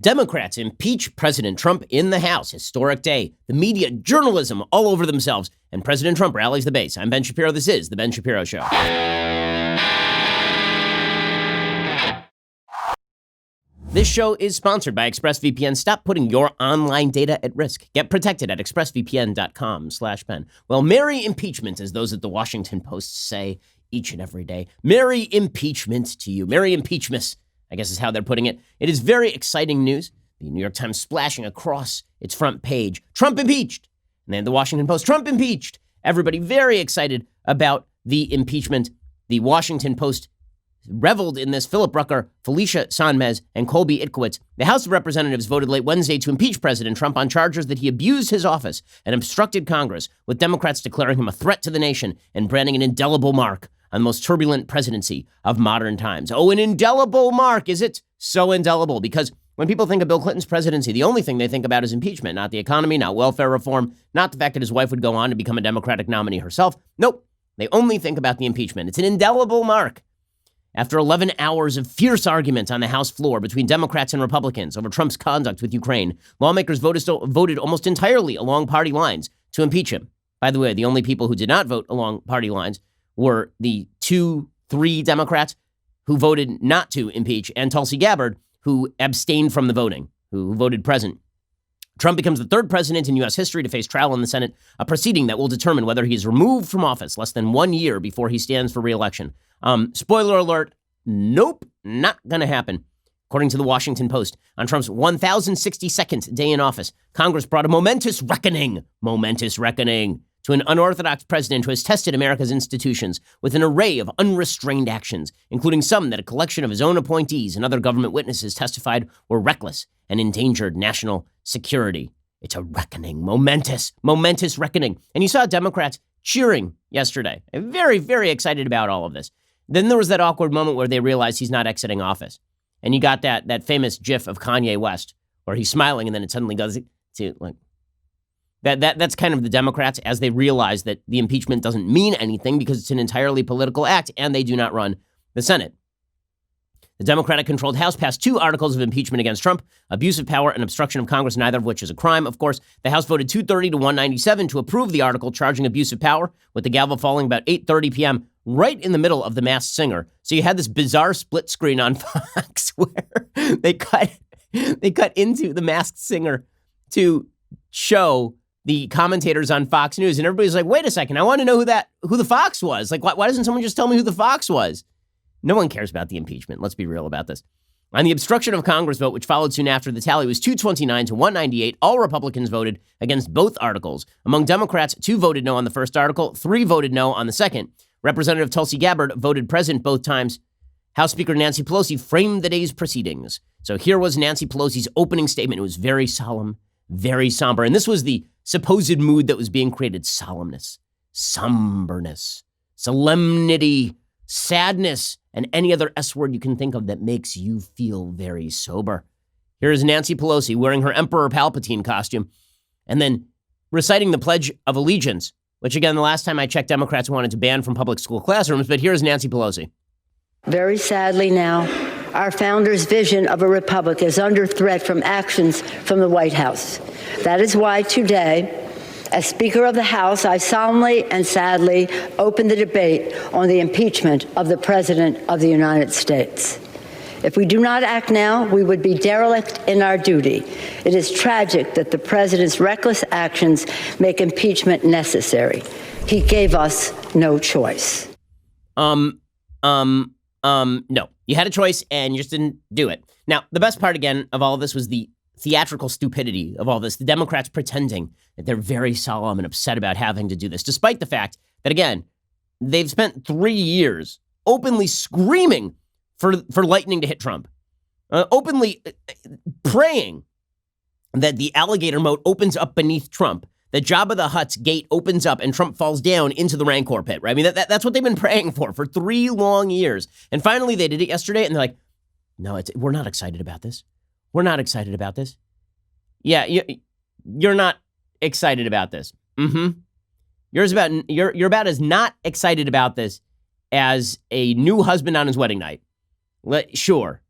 Democrats impeach President Trump in the House. Historic day. The media, journalism all over themselves. And President Trump rallies the base. I'm Ben Shapiro. This is The Ben Shapiro Show. This show is sponsored by ExpressVPN. Stop putting your online data at risk. Get protected at expressvpn.com/Ben. Well, merry impeachment, as those at the Washington Post say each and every day. Merry impeachment to you. Merry Impeachmas, I guess is how they're putting it. It is very exciting news. The New York Times splashing across its front page. Trump impeached. And then the Washington Post, Trump impeached. Everybody very excited about the impeachment. The Washington Post reveled in this. Philip Rucker, Felicia Sonmez, and Colby Itkowitz. The House of Representatives voted late Wednesday to impeach President Trump on charges that he abused his office and obstructed Congress, with Democrats declaring him a threat to the nation and branding an indelible mark on the most turbulent presidency of modern times. Oh, an indelible mark. Is it so indelible? Because when people think of Bill Clinton's presidency, the only thing they think about is impeachment, not the economy, not welfare reform, not the fact that his wife would go on to become a Democratic nominee herself. Nope. They only think about the impeachment. It's an indelible mark. After 11 hours of fierce argument on the House floor between Democrats and Republicans over Trump's conduct with Ukraine, lawmakers voted almost entirely along party lines to impeach him. By the way, the only people who did not vote along party lines were the 3 Democrats who voted not to impeach and Tulsi Gabbard, who abstained from the voting, who voted present. Trump becomes the third president in U.S. history to face trial in the Senate, a proceeding that will determine whether he is removed from office less than 1 year before he stands for re-election. Spoiler alert, nope, not going to happen. According to the Washington Post, on Trump's 1,062nd day in office, Congress brought a momentous reckoning to an unorthodox president who has tested America's institutions with an array of unrestrained actions, including some that a collection of his own appointees and other government witnesses testified were reckless and endangered national security. It's a reckoning, momentous reckoning. And you saw Democrats cheering yesterday. Very, very excited about all of this. Then there was that awkward moment where they realized he's not exiting office. And you got that famous gif of Kanye West where he's smiling and then it suddenly goes to like that's kind of the Democrats as they realize that the impeachment doesn't mean anything because it's an entirely political act and they do not run the Senate. The Democratic-controlled House passed 2 articles of impeachment against Trump, abuse of power and obstruction of Congress, neither of which is a crime. Of course, the House voted 230 to 197 to approve the article charging abuse of power, with the gavel falling about 8:30 p.m., right in the middle of The Masked Singer. So you had this bizarre split screen on Fox where they cut into The Masked Singer to show the commentators on Fox News, and everybody's like, wait a second, I want to know who the Fox was. Like, why doesn't someone just tell me who the Fox was? No one cares about the impeachment. Let's be real about this. On the obstruction of Congress vote, which followed soon after, the tally was 229 to 198. All Republicans voted against both articles. Among Democrats, 2 voted no on the first article, 3 voted no on the second. Representative Tulsi Gabbard voted present both times. House Speaker Nancy Pelosi framed the day's proceedings. So here was Nancy Pelosi's opening statement. It was very solemn, very somber. And this was the supposed mood that was being created: solemnness, somberness, solemnity, sadness, and any other S word you can think of that makes you feel very sober. Here is Nancy Pelosi wearing her Emperor Palpatine costume and then reciting the Pledge of Allegiance, which, again, the last time I checked, Democrats wanted to ban from public school classrooms. But here's Nancy Pelosi. Very sadly now, our founders' vision of a republic is under threat from actions from the White House. That is why today, as Speaker of the House, I solemnly and sadly open the debate on the impeachment of the President of the United States. If we do not act now, we would be derelict in our duty. It is tragic that the President's reckless actions make impeachment necessary. He gave us no choice. No. You had a choice and you just didn't do it. Now, the best part, again, of all of this was the theatrical stupidity of all this. The Democrats pretending that they're very solemn and upset about having to do this, despite the fact that, again, they've spent 3 years openly screaming for lightning to hit Trump, openly praying that the alligator moat opens up beneath Trump, that Jabba the Hutt's gate opens up and Trump falls down into the Rancor pit, right? I mean, that's what they've been praying for 3 long years. And finally, they did it yesterday, and they're like, no, we're not excited about this. We're not excited about this. Yeah, you're not excited about this. Mm-hmm. You're about as not excited about this as a new husband on his wedding night. Sure.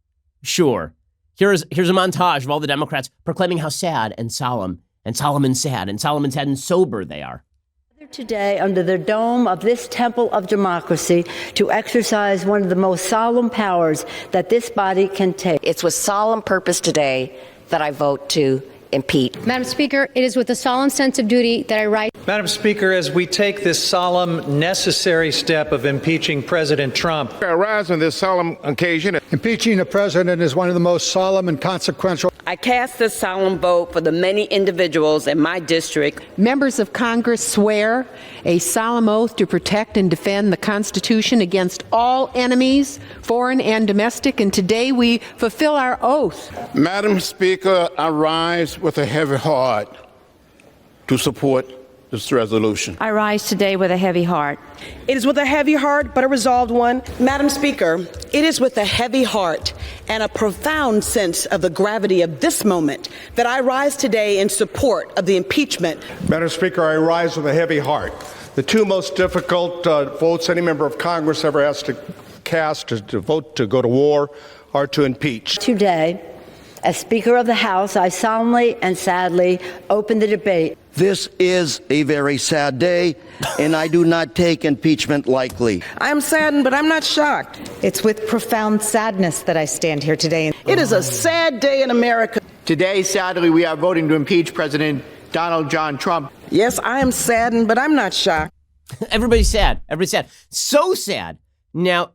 Here's a montage of all the Democrats proclaiming how sad and solemn and Solomon's sad and sober they are. Today, under the dome of this temple of democracy, to exercise one of the most solemn powers that this body can take. It's with solemn purpose today that I vote to impeach. Madam Speaker, it is with a solemn sense of duty that I rise. Madam Speaker, as we take this solemn, necessary step of impeaching President Trump. I rise on this solemn occasion. Impeaching a president is one of the most solemn and consequential. I cast this solemn vote for the many individuals in my district. Members of Congress swear a solemn oath to protect and defend the Constitution against all enemies, foreign and domestic, and today we fulfill our oath. Madam Speaker, I rise with a heavy heart to support this resolution. I rise today with a heavy heart. It is with a heavy heart, but a resolved one. Madam Speaker, it is with a heavy heart and a profound sense of the gravity of this moment that I rise today in support of the impeachment. Madam Speaker, I rise with a heavy heart. The two most difficult votes any member of Congress ever has to cast to vote to go to war are to impeach. Today, as Speaker of the House, I solemnly and sadly open the debate. This is a very sad day, and I do not take impeachment lightly. I am saddened, but I'm not shocked. It's with profound sadness that I stand here today. It is a sad day in America. Today, sadly, we are voting to impeach President Donald John Trump. Yes, I am saddened, but I'm not shocked. Everybody's sad. Everybody's sad. So sad. Now,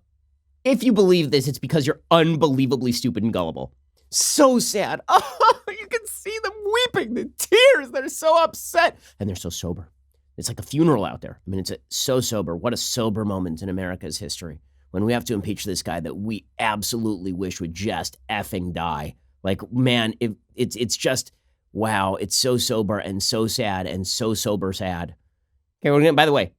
if you believe this, it's because you're unbelievably stupid and gullible. So sad. Oh, you can see them weeping, the tears. They're so upset. And they're so sober. It's like a funeral out there. I mean, it's so sober. What a sober moment in America's history when we have to impeach this guy that we absolutely wish would just effing die. Like, man, it's just, wow. It's so sober and so sad and so sober sad. Okay, by the way,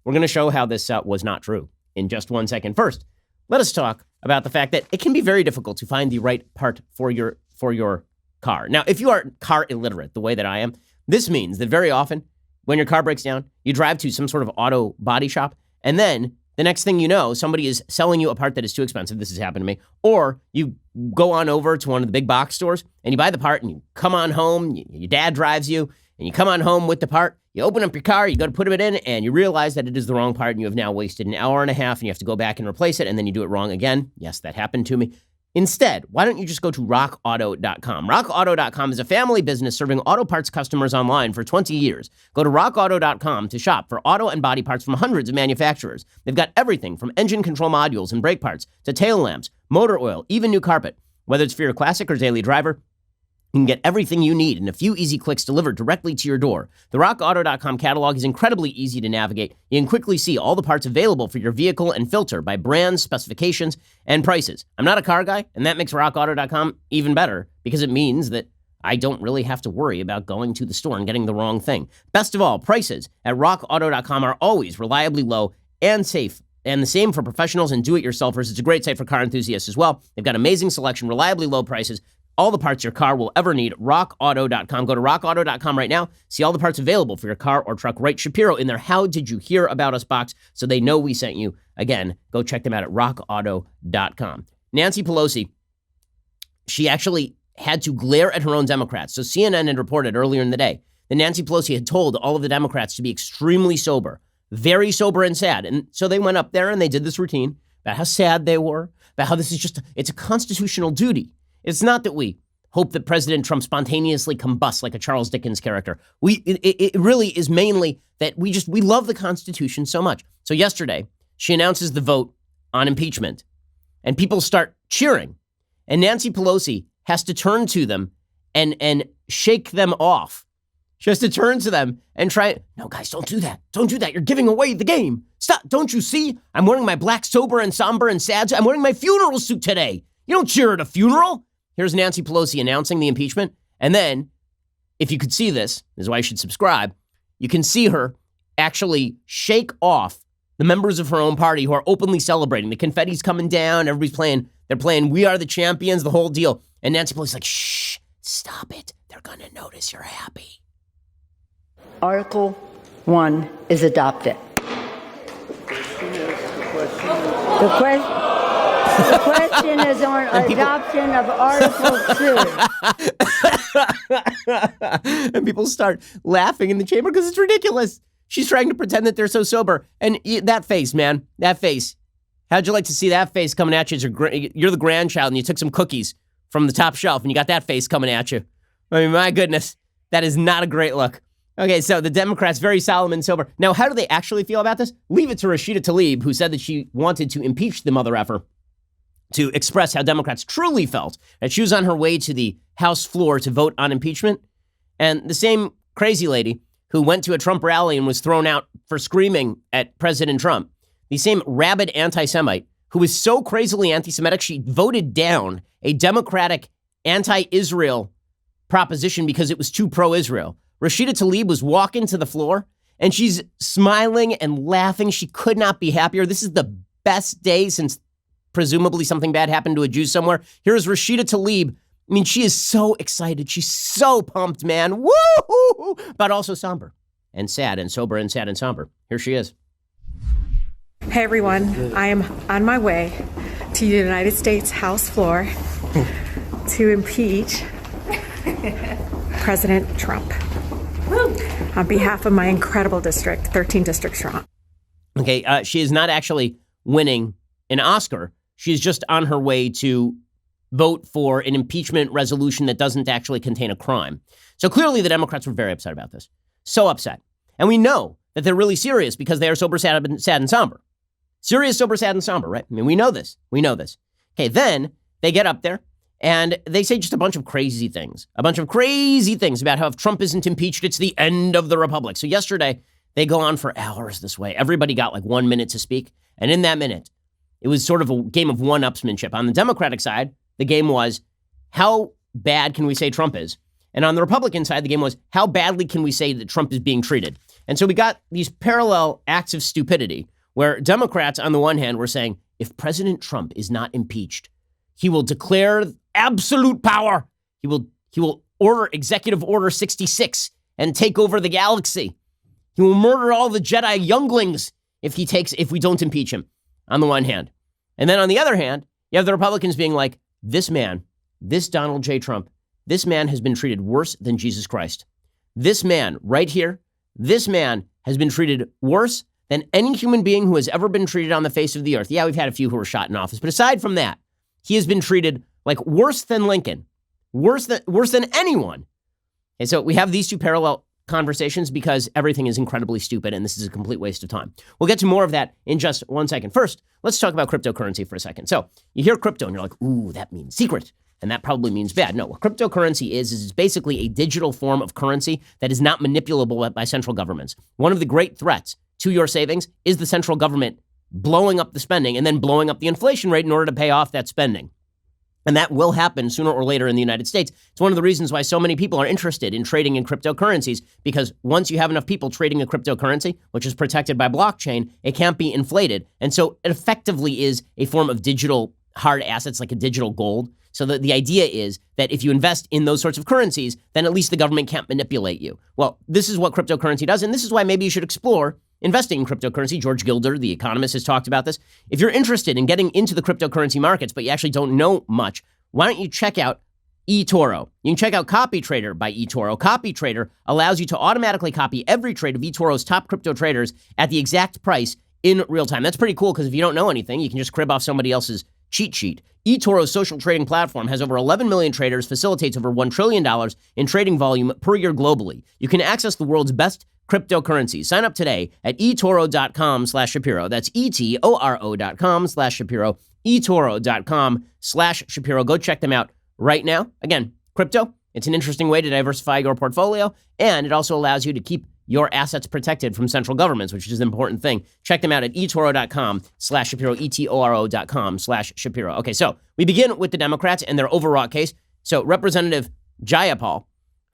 we're going to show how this was not true in just 1 second. First, let us talk about the fact that it can be very difficult to find the right part for your car. Now, if you are car illiterate the way that I am, this means that very often when your car breaks down, you drive to some sort of auto body shop, and then the next thing you know, somebody is selling you a part that is too expensive. This has happened to me. Or you go on over to one of the big box stores and you buy the part and you come on home, your dad drives you, and you come on home with the part, you open up your car, you go to put it in, and you realize that it is the wrong part, and you have now wasted an hour and a half, and you have to go back and replace it, and then you do it wrong again. Yes, that happened to me. Instead, why don't you just go to rockauto.com? Rockauto.com is a family business serving auto parts customers online for 20 years. Go to rockauto.com to shop for auto and body parts from hundreds of manufacturers. They've got everything from engine control modules and brake parts to tail lamps, motor oil, even new carpet. Whether it's for your classic or daily driver, you can get everything you need in a few easy clicks delivered directly to your door. The rockauto.com catalog is incredibly easy to navigate. You can quickly see all the parts available for your vehicle and filter by brands, specifications, and prices. I'm not a car guy, and that makes rockauto.com even better because it means that I don't really have to worry about going to the store and getting the wrong thing. Best of all, prices at rockauto.com are always reliably low and safe. And the same for professionals and do-it-yourselfers. It's a great site for car enthusiasts as well. They've got amazing selection, reliably low prices, all the parts your car will ever need. rockauto.com. Go to rockauto.com right now. See all the parts available for your car or truck. Write Shapiro in their How Did You Hear About Us box so they know we sent you. Again, go check them out at rockauto.com. Nancy Pelosi, she actually had to glare at her own Democrats. So CNN had reported earlier in the day that Nancy Pelosi had told all of the Democrats to be extremely sober, very sober and sad. And so they went up there and they did this routine about how sad they were, about how this is just, it's a constitutional duty. It's not that we hope that President Trump spontaneously combusts like a Charles Dickens character. It really is mainly that we love the Constitution so much. So yesterday, she announces the vote on impeachment, and people start cheering. And Nancy Pelosi has to turn to them and shake them off. She has to turn to them and try, no, guys, don't do that. Don't do that. You're giving away the game. Stop. Don't you see? I'm wearing my black, sober, and somber and sad. I'm wearing my funeral suit today. You don't cheer at a funeral. Here's Nancy Pelosi announcing the impeachment. And then, if you could see this is why you should subscribe, you can see her actually shake off the members of her own party who are openly celebrating. The confetti's coming down. Everybody's playing. They're playing We Are the Champions, the whole deal. And Nancy Pelosi's like, shh, stop it. They're going to notice you're happy. Article 1 is adopted. The question The question is on adoption of Article 2. And people start laughing in the chamber because it's ridiculous. She's trying to pretend that they're so sober. And that face, man, that face. How'd you like to see that face coming at you? You're the grandchild and you took some cookies from the top shelf and you got that face coming at you. I mean, my goodness, that is not a great look. Okay, so the Democrats, very solemn and sober. Now, how do they actually feel about this? Leave it to Rashida Tlaib, who said that she wanted to impeach the mother effer, to express how Democrats truly felt. That she was on her way to the House floor to vote on impeachment. And the same crazy lady who went to a Trump rally and was thrown out for screaming at President Trump, the same rabid anti-Semite who was so crazily anti-Semitic, she voted down a Democratic anti-Israel proposition because it was too pro-Israel. Rashida Tlaib was walking to the floor and she's smiling and laughing. She could not be happier. This is the best day since presumably something bad happened to a Jew somewhere. Here's Rashida Tlaib. I mean, she is so excited. She's so pumped, man. Woo! But also somber and sad and sober and sad and somber. Here she is. Hey, everyone. I am on my way to the United States House floor to impeach President Trump on behalf of my incredible district, 13 districts strong. Okay, she is not actually winning an Oscar. She's just on her way to vote for an impeachment resolution that doesn't actually contain a crime. So clearly the Democrats were very upset about this. So upset. And we know that they're really serious because they are sober, sad, and somber. Serious, sober, sad, and somber, right? I mean, we know this. We know this. Okay, then they get up there and they say just a bunch of crazy things. A bunch of crazy things about how if Trump isn't impeached, it's the end of the republic. So yesterday, they go on for hours this way. Everybody got like 1 minute to speak. And in that minute, it was sort of a game of one-upsmanship. On the Democratic side, the game was, how bad can we say Trump is? And on the Republican side, the game was, how badly can we say that Trump is being treated? And so we got these parallel acts of stupidity where Democrats, on the one hand, were saying, if President Trump is not impeached, he will declare absolute power. He will order Executive Order 66 and take over the galaxy. He will murder all the Jedi younglings if we don't impeach him, on the one hand. And then on the other hand, you have the Republicans being like, this man, this Donald J. Trump, this man has been treated worse than Jesus Christ. This man right here, this man has been treated worse than any human being who has ever been treated on the face of the earth. Yeah, we've had a few who were shot in office, but aside from that, he has been treated like worse than Lincoln, worse than anyone. And so we have these two parallel conversations because everything is incredibly stupid and this is a complete waste of time. We'll get to more of that in just 1 second. First, let's talk about cryptocurrency for a second. So you hear crypto and you're like, ooh, that means secret. And that probably means bad. No, what cryptocurrency is it's basically a digital form of currency that is not manipulable by central governments. One of the great threats to your savings is the central government blowing up the spending and then blowing up the inflation rate in order to pay off that spending. And that will happen sooner or later in the United States. It's one of the reasons why so many people are interested in trading in cryptocurrencies, because once you have enough people trading a cryptocurrency, which is protected by blockchain, it can't be inflated. And so it effectively is a form of digital hard assets, like a digital gold. So the idea is that if you invest in those sorts of currencies, then at least the government can't manipulate you. Well, this is what cryptocurrency does. And this is why maybe you should explore investing in cryptocurrency. George Gilder, the economist, has talked about this. If you're interested in getting into the cryptocurrency markets, but you actually don't know much, why don't you check out eToro? You can check out Copy Trader by eToro. Copy Trader allows you to automatically copy every trade of eToro's top crypto traders at the exact price in real time. That's pretty cool because if you don't know anything, you can just crib off somebody else's cheat sheet. eToro's social trading platform has over 11 million traders, facilitates over $1 trillion in trading volume per year globally. You can access the world's best cryptocurrencies. Sign up today at eToro.com/Shapiro. That's eToro.com/Shapiro. eToro.com/Shapiro. Go check them out right now. Again, crypto, it's an interesting way to diversify your portfolio, and it also allows you to keep your assets protected from central governments, which is an important thing. Check them out at eToro.com/Shapiro, eToro.com/Shapiro. Okay, so we begin with the Democrats and their overwrought case. So Representative Jayapal,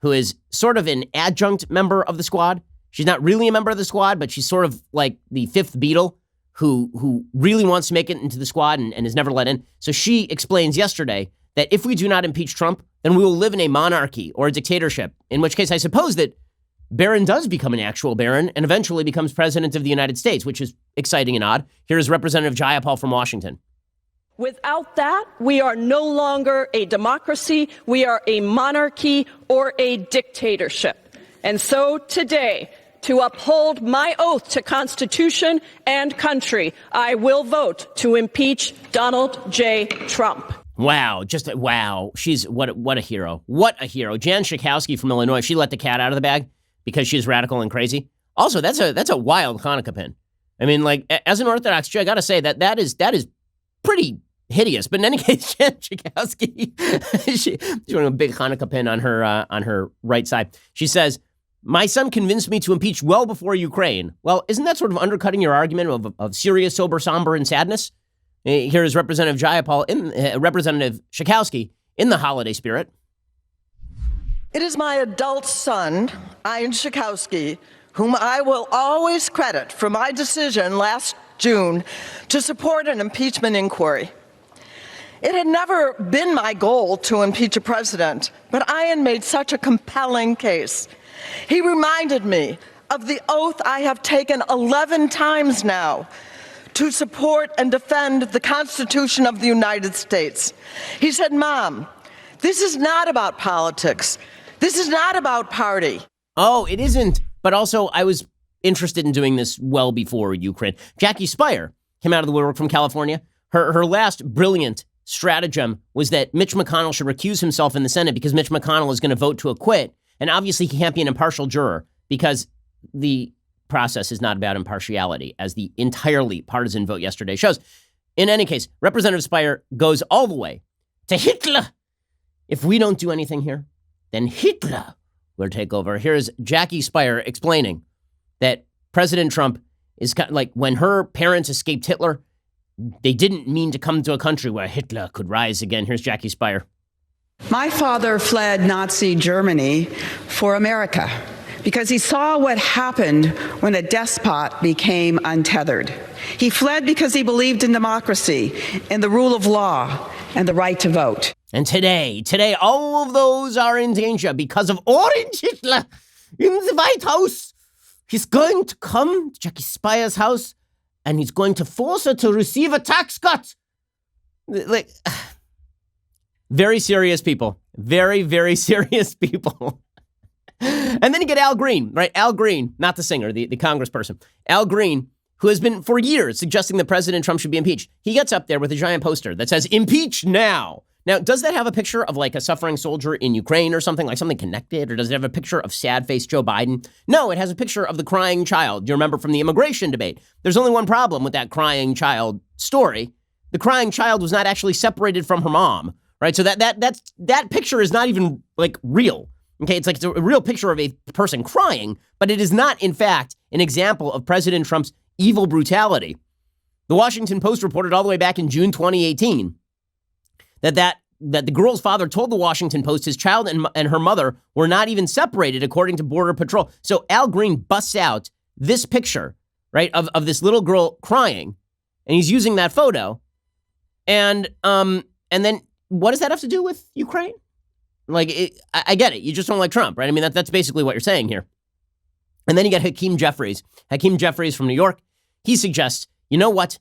who is sort of an adjunct member of the squad. She's not really a member of the squad, but she's sort of like the fifth Beatle who really wants to make it into the squad and is never let in. So she explains yesterday that if we do not impeach Trump, then we will live in a monarchy or a dictatorship, in which case I suppose that Barron does become an actual Barron and eventually becomes president of the United States, which is exciting and odd. Here is Representative Jayapal from Washington. Without that, we are no longer a democracy. We are a monarchy or a dictatorship. And so today, to uphold my oath to Constitution and country, I will vote to impeach Donald J. Trump. Wow, wow. She's what a hero. What a hero. Jan Schakowsky from Illinois, she let the cat out of the bag because she's radical and crazy. Also, that's a wild Hanukkah pin. I mean, like, as an Orthodox Jew, I got to say that is pretty hideous. But in any case, Jan Schakowsky, she's wearing a big Hanukkah pin on her right side. She says, "My son convinced me to impeach well before Ukraine." Well, isn't that sort of undercutting your argument of serious, sober, somber, and sadness? Here is Representative Jayapal, Representative Schakowsky, in the holiday spirit. It is my adult son, Ian Schakowsky, whom I will always credit for my decision last June to support an impeachment inquiry. It had never been my goal to impeach a president, but Ian made such a compelling case. He reminded me of the oath I have taken 11 times now to support and defend the Constitution of the United States. He said, "Mom, this is not about politics. This is not about party." Oh, it isn't. But also, I was interested in doing this well before Ukraine. Jackie Speier came out of the woodwork from California. Her last brilliant stratagem was that Mitch McConnell should recuse himself in the Senate because Mitch McConnell is going to vote to acquit. And obviously, he can't be an impartial juror because the process is not about impartiality, as the entirely partisan vote yesterday shows. In any case, Representative Speier goes all the way to Hitler. If we don't do anything here, then Hitler will take over. Here's Jackie Speier explaining that President Trump is like, when her parents escaped Hitler, they didn't mean to come to a country where Hitler could rise again. Here's Jackie Speier. My father fled Nazi Germany for America because he saw what happened when a despot became untethered. He fled because he believed in democracy, in the rule of law, and the right to vote. And today, all of those are in danger because of Orange Hitler in the White House. He's going to come to Jackie Speier's house, and he's going to force her to receive a tax cut. Like, very serious people. Very, very serious people. And then you get Al Green, right? Al Green, not the singer, the congressperson. Al Green, who has been for years suggesting that President Trump should be impeached. He gets up there with a giant poster that says, "Impeach now." Now, does that have a picture of like a suffering soldier in Ukraine or something, like something connected? Or does it have a picture of sad-faced Joe Biden? No, it has a picture of the crying child. You remember from the immigration debate. There's only one problem with that crying child story. The crying child was not actually separated from her mom, right? So that picture is not even like real. Okay, it's like it's a real picture of a person crying, but it is not, in fact, an example of President Trump's evil brutality. The Washington Post reported all the way back in June 2018 that the girl's father told the Washington Post his child and her mother were not even separated, according to Border Patrol. So Al Green busts out this picture, right, of this little girl crying, and he's using that photo. And then what does that have to do with Ukraine? Like, I get it. You just don't like Trump, right? I mean, that's basically what you're saying here. And then you get Hakeem Jeffries. Hakeem Jeffries from New York. He suggests, you know what?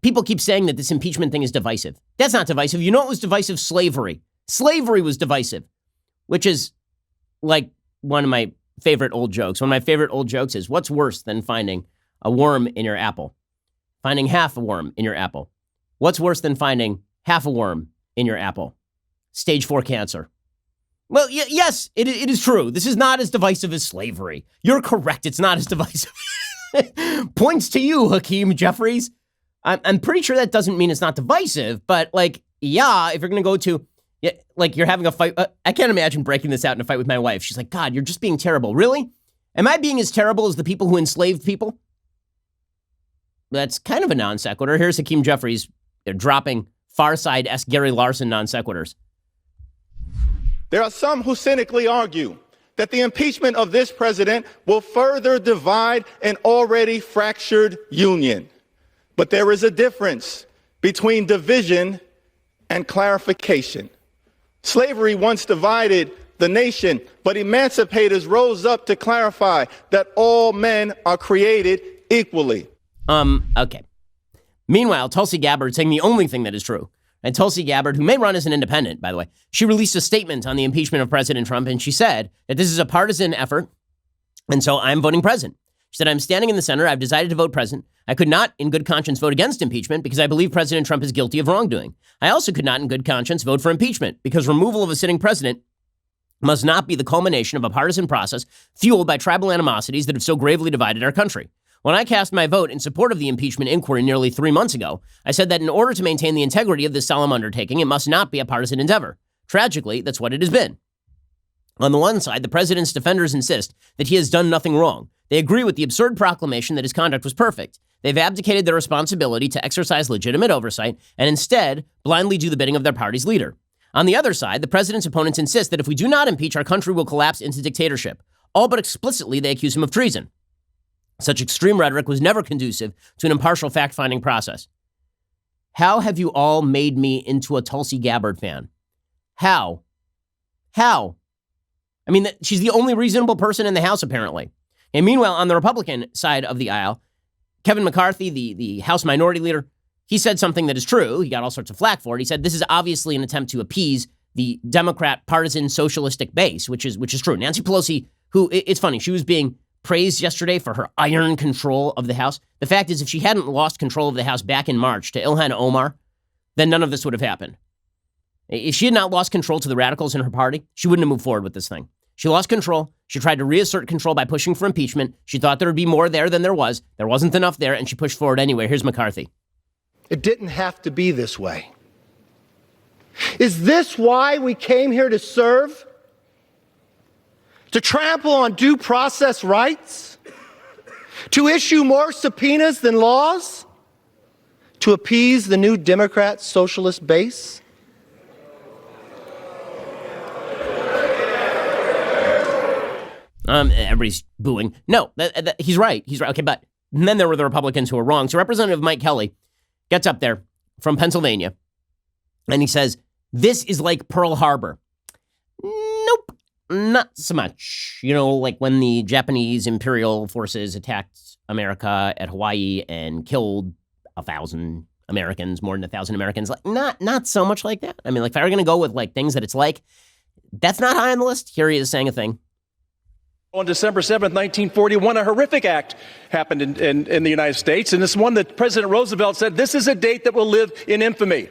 People keep saying that this impeachment thing is divisive. That's not divisive. You know what was divisive? Slavery. Slavery was divisive, which is like one of my favorite old jokes. One of my favorite old jokes is, what's worse than finding a worm in your apple? Finding half a worm in your apple. What's worse than finding half a worm in your apple? Stage 4 cancer. Well, yes, it is true. This is not as divisive as slavery. You're correct. It's not as divisive. Points to you, Hakeem Jeffries. I'm pretty sure that doesn't mean it's not divisive, but like, yeah, if you're going to go to, like, you're having a fight. I can't imagine breaking this out in a fight with my wife. She's like, God, you're just being terrible. Really? Am I being as terrible as the people who enslaved people? That's kind of a non sequitur. Here's Hakeem Jeffries. They're dropping Far Side-esque Gary Larson non sequiturs. There are some who cynically argue that the impeachment of this president will further divide an already fractured union. But there is a difference between division and clarification. Slavery once divided the nation, but emancipators rose up to clarify that all men are created equally. Okay. Meanwhile, Tulsi Gabbard saying the only thing that is true And Tulsi Gabbard, who may run as an independent, by the way, she released a statement on the impeachment of President Trump, and she said that this is a partisan effort, and so I'm voting present. She said, I'm standing in the center. I've decided to vote present. I could not, in good conscience, vote against impeachment because I believe President Trump is guilty of wrongdoing. I also could not, in good conscience, vote for impeachment because removal of a sitting president must not be the culmination of a partisan process fueled by tribal animosities that have so gravely divided our country. When I cast my vote in support of the impeachment inquiry nearly 3 months ago, I said that in order to maintain the integrity of this solemn undertaking, it must not be a partisan endeavor. Tragically, that's what it has been. On the one side, the president's defenders insist that he has done nothing wrong. They agree with the absurd proclamation that his conduct was perfect. They've abdicated their responsibility to exercise legitimate oversight and instead blindly do the bidding of their party's leader. On the other side, the president's opponents insist that if we do not impeach, our country will collapse into dictatorship. All but explicitly, they accuse him of treason. Such extreme rhetoric was never conducive to an impartial fact-finding process. How have you all made me into a Tulsi Gabbard fan? How? I mean, she's the only reasonable person in the House, apparently. And meanwhile, on the Republican side of the aisle, Kevin McCarthy, the House Minority Leader, he said something that is true. He got all sorts of flack for it. He said this is obviously an attempt to appease the Democrat partisan socialistic base, which is true. Nancy Pelosi, who, it's funny, she was being praised yesterday for her iron control of the House. The fact is, if she hadn't lost control of the House back in March to Ilhan Omar, then none of this would have happened. If she had not lost control to the radicals in her party, she wouldn't have moved forward with this thing. She lost control. She tried to reassert control by pushing for impeachment. She thought there would be more there than there was. There wasn't enough there, and she pushed forward anyway. Here's McCarthy. It didn't have to be this way. Is this why we came here to serve? To trample on due process rights? To issue more subpoenas than laws? To appease the new Democrat socialist base? Everybody's booing. No, he's right. He's right. Okay, but then there were the Republicans who were wrong. So Representative Mike Kelly gets up there from Pennsylvania, and he says, this is like Pearl Harbor. Nope, not so much. You know, like when the Japanese imperial forces attacked America at Hawaii and killed 1,000 Americans, more than 1,000 Americans. Like, not so much like that. I mean, like, if I were going to go with like things that it's like, that's not high on the list. Here he is saying a thing. On December 7th, 1941, a horrific act happened in the United States, and it's one that President Roosevelt said, this is a date that will live in infamy.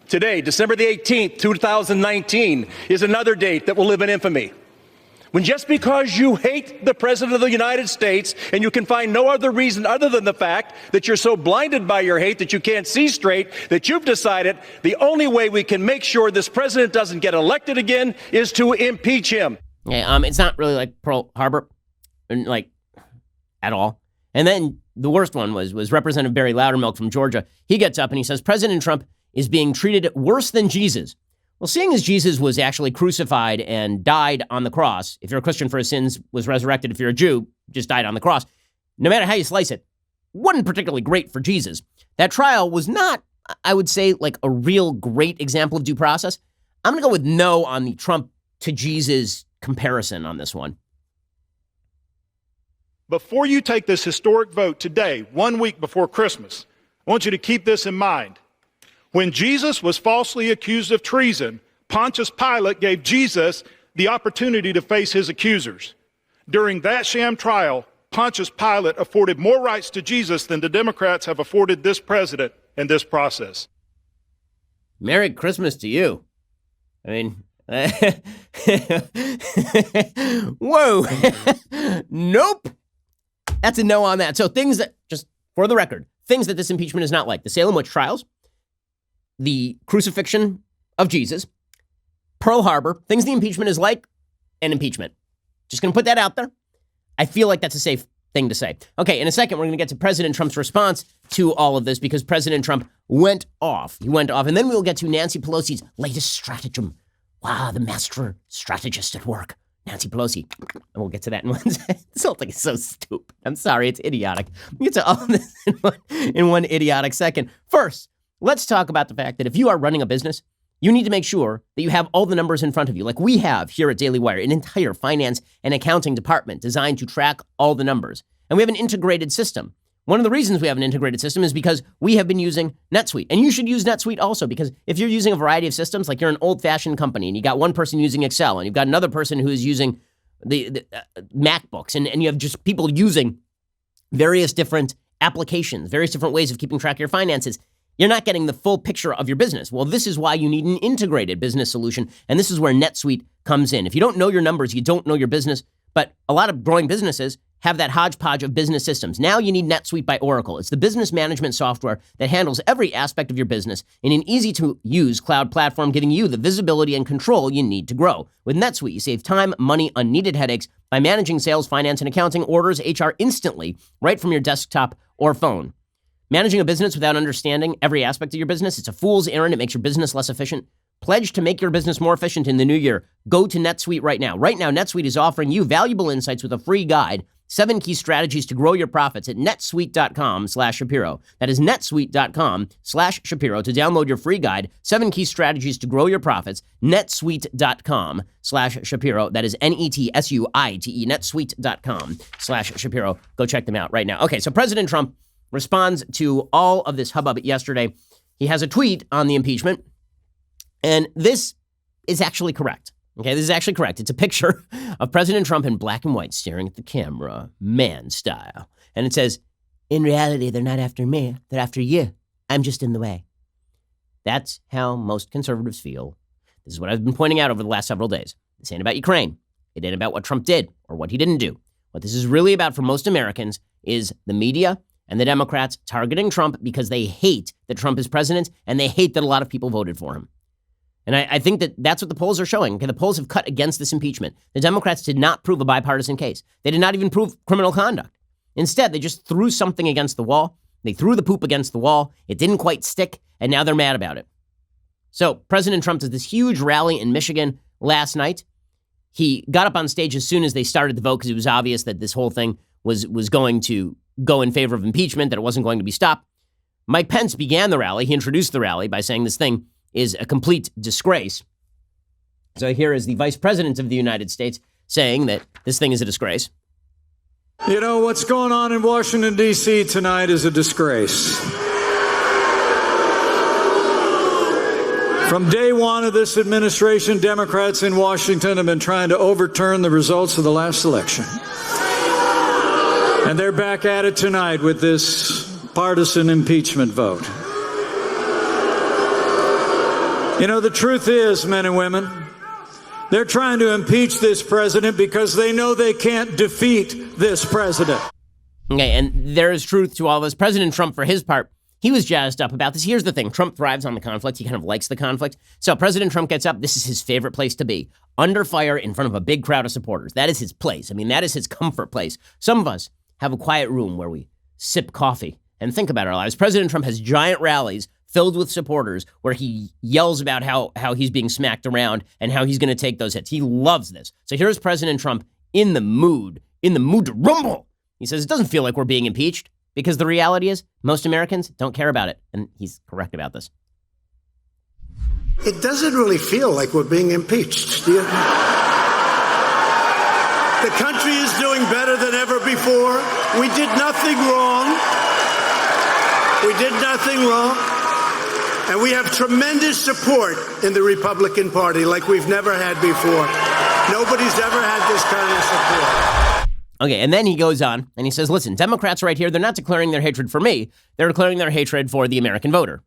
Today, December the 18th, 2019, is another date that will live in infamy. When just because you hate the President of the United States and you can find no other reason other than the fact that you're so blinded by your hate that you can't see straight, that you've decided the only way we can make sure this president doesn't get elected again is to impeach him. Yeah, it's not really like Pearl Harbor, like, at all. And then the worst one was Representative Barry Loudermilk from Georgia. He gets up and he says, President Trump is being treated worse than Jesus. Well, seeing as Jesus was actually crucified and died on the cross, if you're a Christian for his sins, was resurrected, if you're a Jew, just died on the cross, no matter how you slice it, wasn't particularly great for Jesus. That trial was not, I would say, like a real great example of due process. I'm going to go with no on the Trump to Jesus comparison on this one. Before you take this historic vote today, 1 week before Christmas, I want you to keep this in mind. When Jesus was falsely accused of treason, Pontius Pilate gave Jesus the opportunity to face his accusers. During that sham trial, Pontius Pilate afforded more rights to Jesus than the Democrats have afforded this president in this process. Merry Christmas to you. I mean, whoa. Nope. That's a no on that. So things that, just for the record, things that this impeachment is not like. The Salem witch trials, the crucifixion of Jesus, Pearl Harbor, things the impeachment is like, and impeachment. Just going to put that out there. I feel like that's a safe thing to say. Okay, in a second, we're going to get to President Trump's response to all of this because President Trump went off. He went off. And then we'll get to Nancy Pelosi's latest stratagem. Wow, the master strategist at work, Nancy Pelosi. And we'll get to that in 1 second. This whole thing is so stupid. I'm sorry, it's idiotic. We'll get to all this in one idiotic second. First, let's talk about the fact that if you are running a business, you need to make sure that you have all the numbers in front of you. Like we have here at Daily Wire, an entire finance and accounting department designed to track all the numbers. And we have an integrated system One of the reasons we have an integrated system is because we have been using NetSuite. And you should use NetSuite also, because if you're using a variety of systems, like you're an old-fashioned company and you got one person using Excel and you've got another person who is using the MacBooks and you have just people using various different applications, various different ways of keeping track of your finances, you're not getting the full picture of your business. Well, this is why you need an integrated business solution. And this is where NetSuite comes in. If you don't know your numbers, you don't know your business. But a lot of growing businesses have that hodgepodge of business systems. Now you need NetSuite by Oracle. It's the business management software that handles every aspect of your business in an easy-to-use cloud platform, giving you the visibility and control you need to grow. With NetSuite, you save time, money, unneeded headaches by managing sales, finance, and accounting, orders, HR instantly, right from your desktop or phone. Managing a business without understanding every aspect of your business, it's a fool's errand. It makes your business less efficient. Pledge to make your business more efficient in the new year. Go to NetSuite right now. Right now, NetSuite is offering you valuable insights with a free guide, 7 key strategies to grow your profits at netsuite.com/Shapiro. That is netsuite.com/Shapiro to download your free guide, 7 key strategies to grow your profits, netsuite.com/Shapiro. That is NETSUITE, netsuite.com/Shapiro. Go check them out right now. Okay, so President Trump responds to all of this hubbub yesterday. He has a tweet on the impeachment. And this is actually correct. Okay, this is actually correct. It's a picture of President Trump in black and white staring at the camera, man style. And it says, in reality, they're not after me. They're after you. I'm just in the way. That's how most conservatives feel. This is what I've been pointing out over the last several days. This ain't about Ukraine. It ain't about what Trump did or what he didn't do. What this is really about for most Americans is the media and the Democrats targeting Trump because they hate that Trump is president and they hate that a lot of people voted for him. And I think that that's what the polls are showing. Okay, the polls have cut against this impeachment. The Democrats did not prove a bipartisan case. They did not even prove criminal conduct. Instead, they just threw something against the wall. They threw the poop against the wall. It didn't quite stick, and now they're mad about it. So President Trump did this huge rally in Michigan last night. He got up on stage as soon as they started the vote because it was obvious that this whole thing was going to go in favor of impeachment, that it wasn't going to be stopped. Mike Pence began the rally. He introduced the rally by saying this thing is a complete disgrace. So here is the Vice President of the United States saying that this thing is a disgrace. You know, what's going on in Washington, D.C. tonight is a disgrace. From day one of this administration, Democrats in Washington have been trying to overturn the results of the last election. And they're back at it tonight with this partisan impeachment vote. You know, the truth is, men and women, they're trying to impeach this president because they know they can't defeat this president. Okay, and there is truth to all this. President Trump, for his part, he was jazzed up about this. Here's the thing. Trump thrives on the conflict. He kind of likes the conflict. So President Trump gets up. This is his favorite place to be. Under fire in front of a big crowd of supporters. That is his place. I mean, that is his comfort place. Some of us have a quiet room where we sip coffee and think about our lives. President Trump has giant rallies filled with supporters where he yells about how he's being smacked around and how he's going to take those hits. He loves this. So here's President Trump in the mood to rumble. He says, it doesn't feel like we're being impeached because the reality is most Americans don't care about it. And he's correct about this. It doesn't really feel like we're being impeached, do you? The country is doing better than ever before. We did nothing wrong. We did nothing wrong. And we have tremendous support in the Republican Party like we've never had before. Nobody's ever had this kind of support. Okay, and then he goes on and he says, listen, Democrats right here, they're not declaring their hatred for me. They're declaring their hatred for the American voter.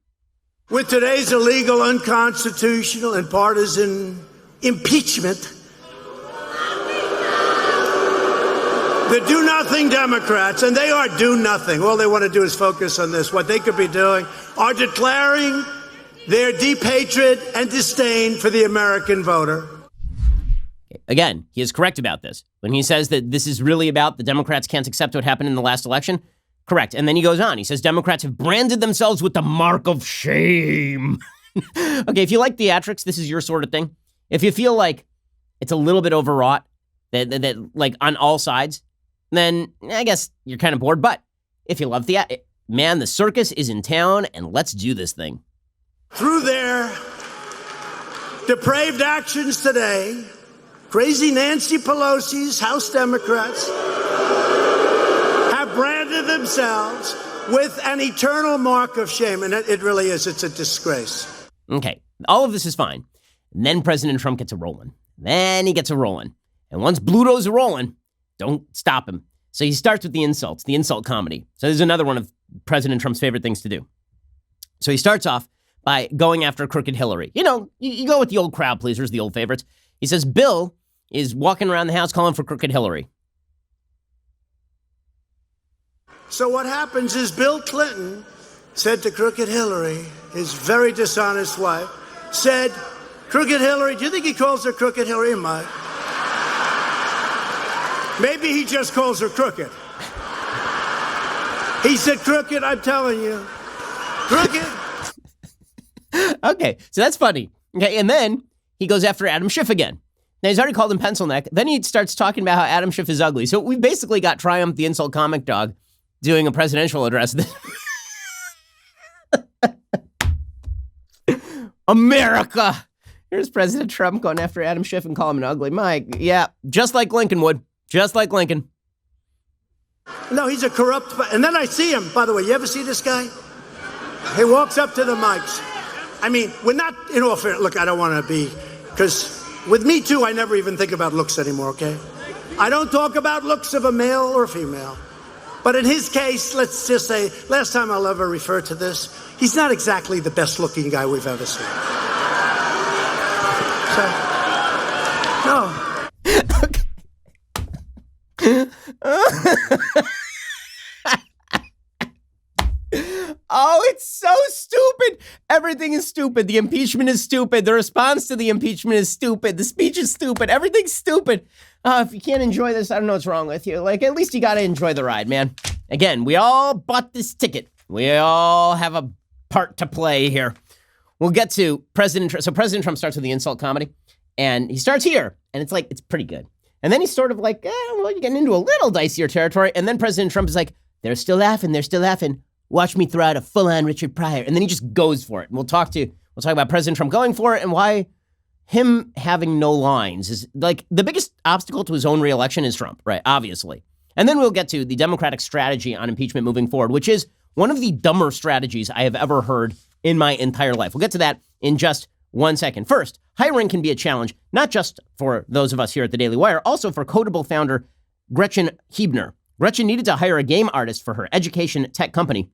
With today's illegal, unconstitutional, and partisan impeachment, the do-nothing Democrats, and they are do-nothing. All they want to do is focus on this. What they could be doing are declaring their deep hatred and disdain for the American voter. Again, he is correct about this. When he says that this is really about the Democrats can't accept what happened in the last election, correct. And then he goes on. He says Democrats have branded themselves with the mark of shame. Okay, if you like theatrics, this is your sort of thing. If you feel like it's a little bit overwrought, that like on all sides, then I guess you're kind of bored. But if you love theater, man, the circus is in town, and let's do this thing. Through their depraved actions today, crazy Nancy Pelosi's House Democrats have branded themselves with an eternal mark of shame. And it really is. It's a disgrace. Okay, all of this is fine. And then President Trump gets a rolling. Then he gets a rolling. And once Bluto's a rolling, don't stop him. So he starts with the insults, the insult comedy. So this is another one of President Trump's favorite things to do. So he starts off by going after crooked Hillary. You know, you go with the old crowd pleasers, the old favorites. He says Bill is walking around the house calling for crooked Hillary. So what happens is Bill Clinton said to crooked Hillary, his very dishonest wife, said, crooked Hillary, do you think he calls her crooked Hillary? He might. Maybe he just calls her crooked. He said crooked, I'm telling you. Crooked. Okay, so that's funny. Okay, and then he goes after Adam Schiff again. Now, he's already called him pencil neck. Then he starts talking about how Adam Schiff is ugly. So we basically got Triumph, the insult comic dog, doing a presidential address. America! Here's President Trump going after Adam Schiff and calling him an ugly Mike. Yeah, just like Lincoln would. Just like Lincoln. No, he's a corrupt... And then I see him, by the way. You ever see this guy? He walks up to the mics. I mean, we're not... In all fairness, look, I don't want to be... Because with me, too, I never even think about looks anymore, okay? I don't talk about looks of a male or a female. But in his case, let's just say, last time I'll ever refer to this, he's not exactly the best-looking guy we've ever seen. So, no. Oh, it's so stupid. Everything is stupid. The impeachment is stupid. The response to the impeachment is stupid. The speech is stupid. Everything's stupid. If you can't enjoy this, I don't know what's wrong with you. Like, at least you got to enjoy the ride, man. Again, we all bought this ticket. We all have a part to play here. We'll get to President Trump. So President Trump starts with the insult comedy, and he starts here, and it's like, it's pretty good. And then he's sort of like, well, you're getting into a little dicier territory. And then President Trump is like, they're still laughing. They're still laughing. Watch me throw out a full-on Richard Pryor. And then he just goes for it. And we'll talk about President Trump going for it and why him having no lines is like the biggest obstacle to his own reelection is Trump, right? Obviously. And then we'll get to the Democratic strategy on impeachment moving forward, which is one of the dumber strategies I have ever heard in my entire life. We'll get to that in just 1 second. First, hiring can be a challenge, not just for those of us here at the Daily Wire, also for Codable founder Gretchen Huebner. Gretchen needed to hire a game artist for her education tech company.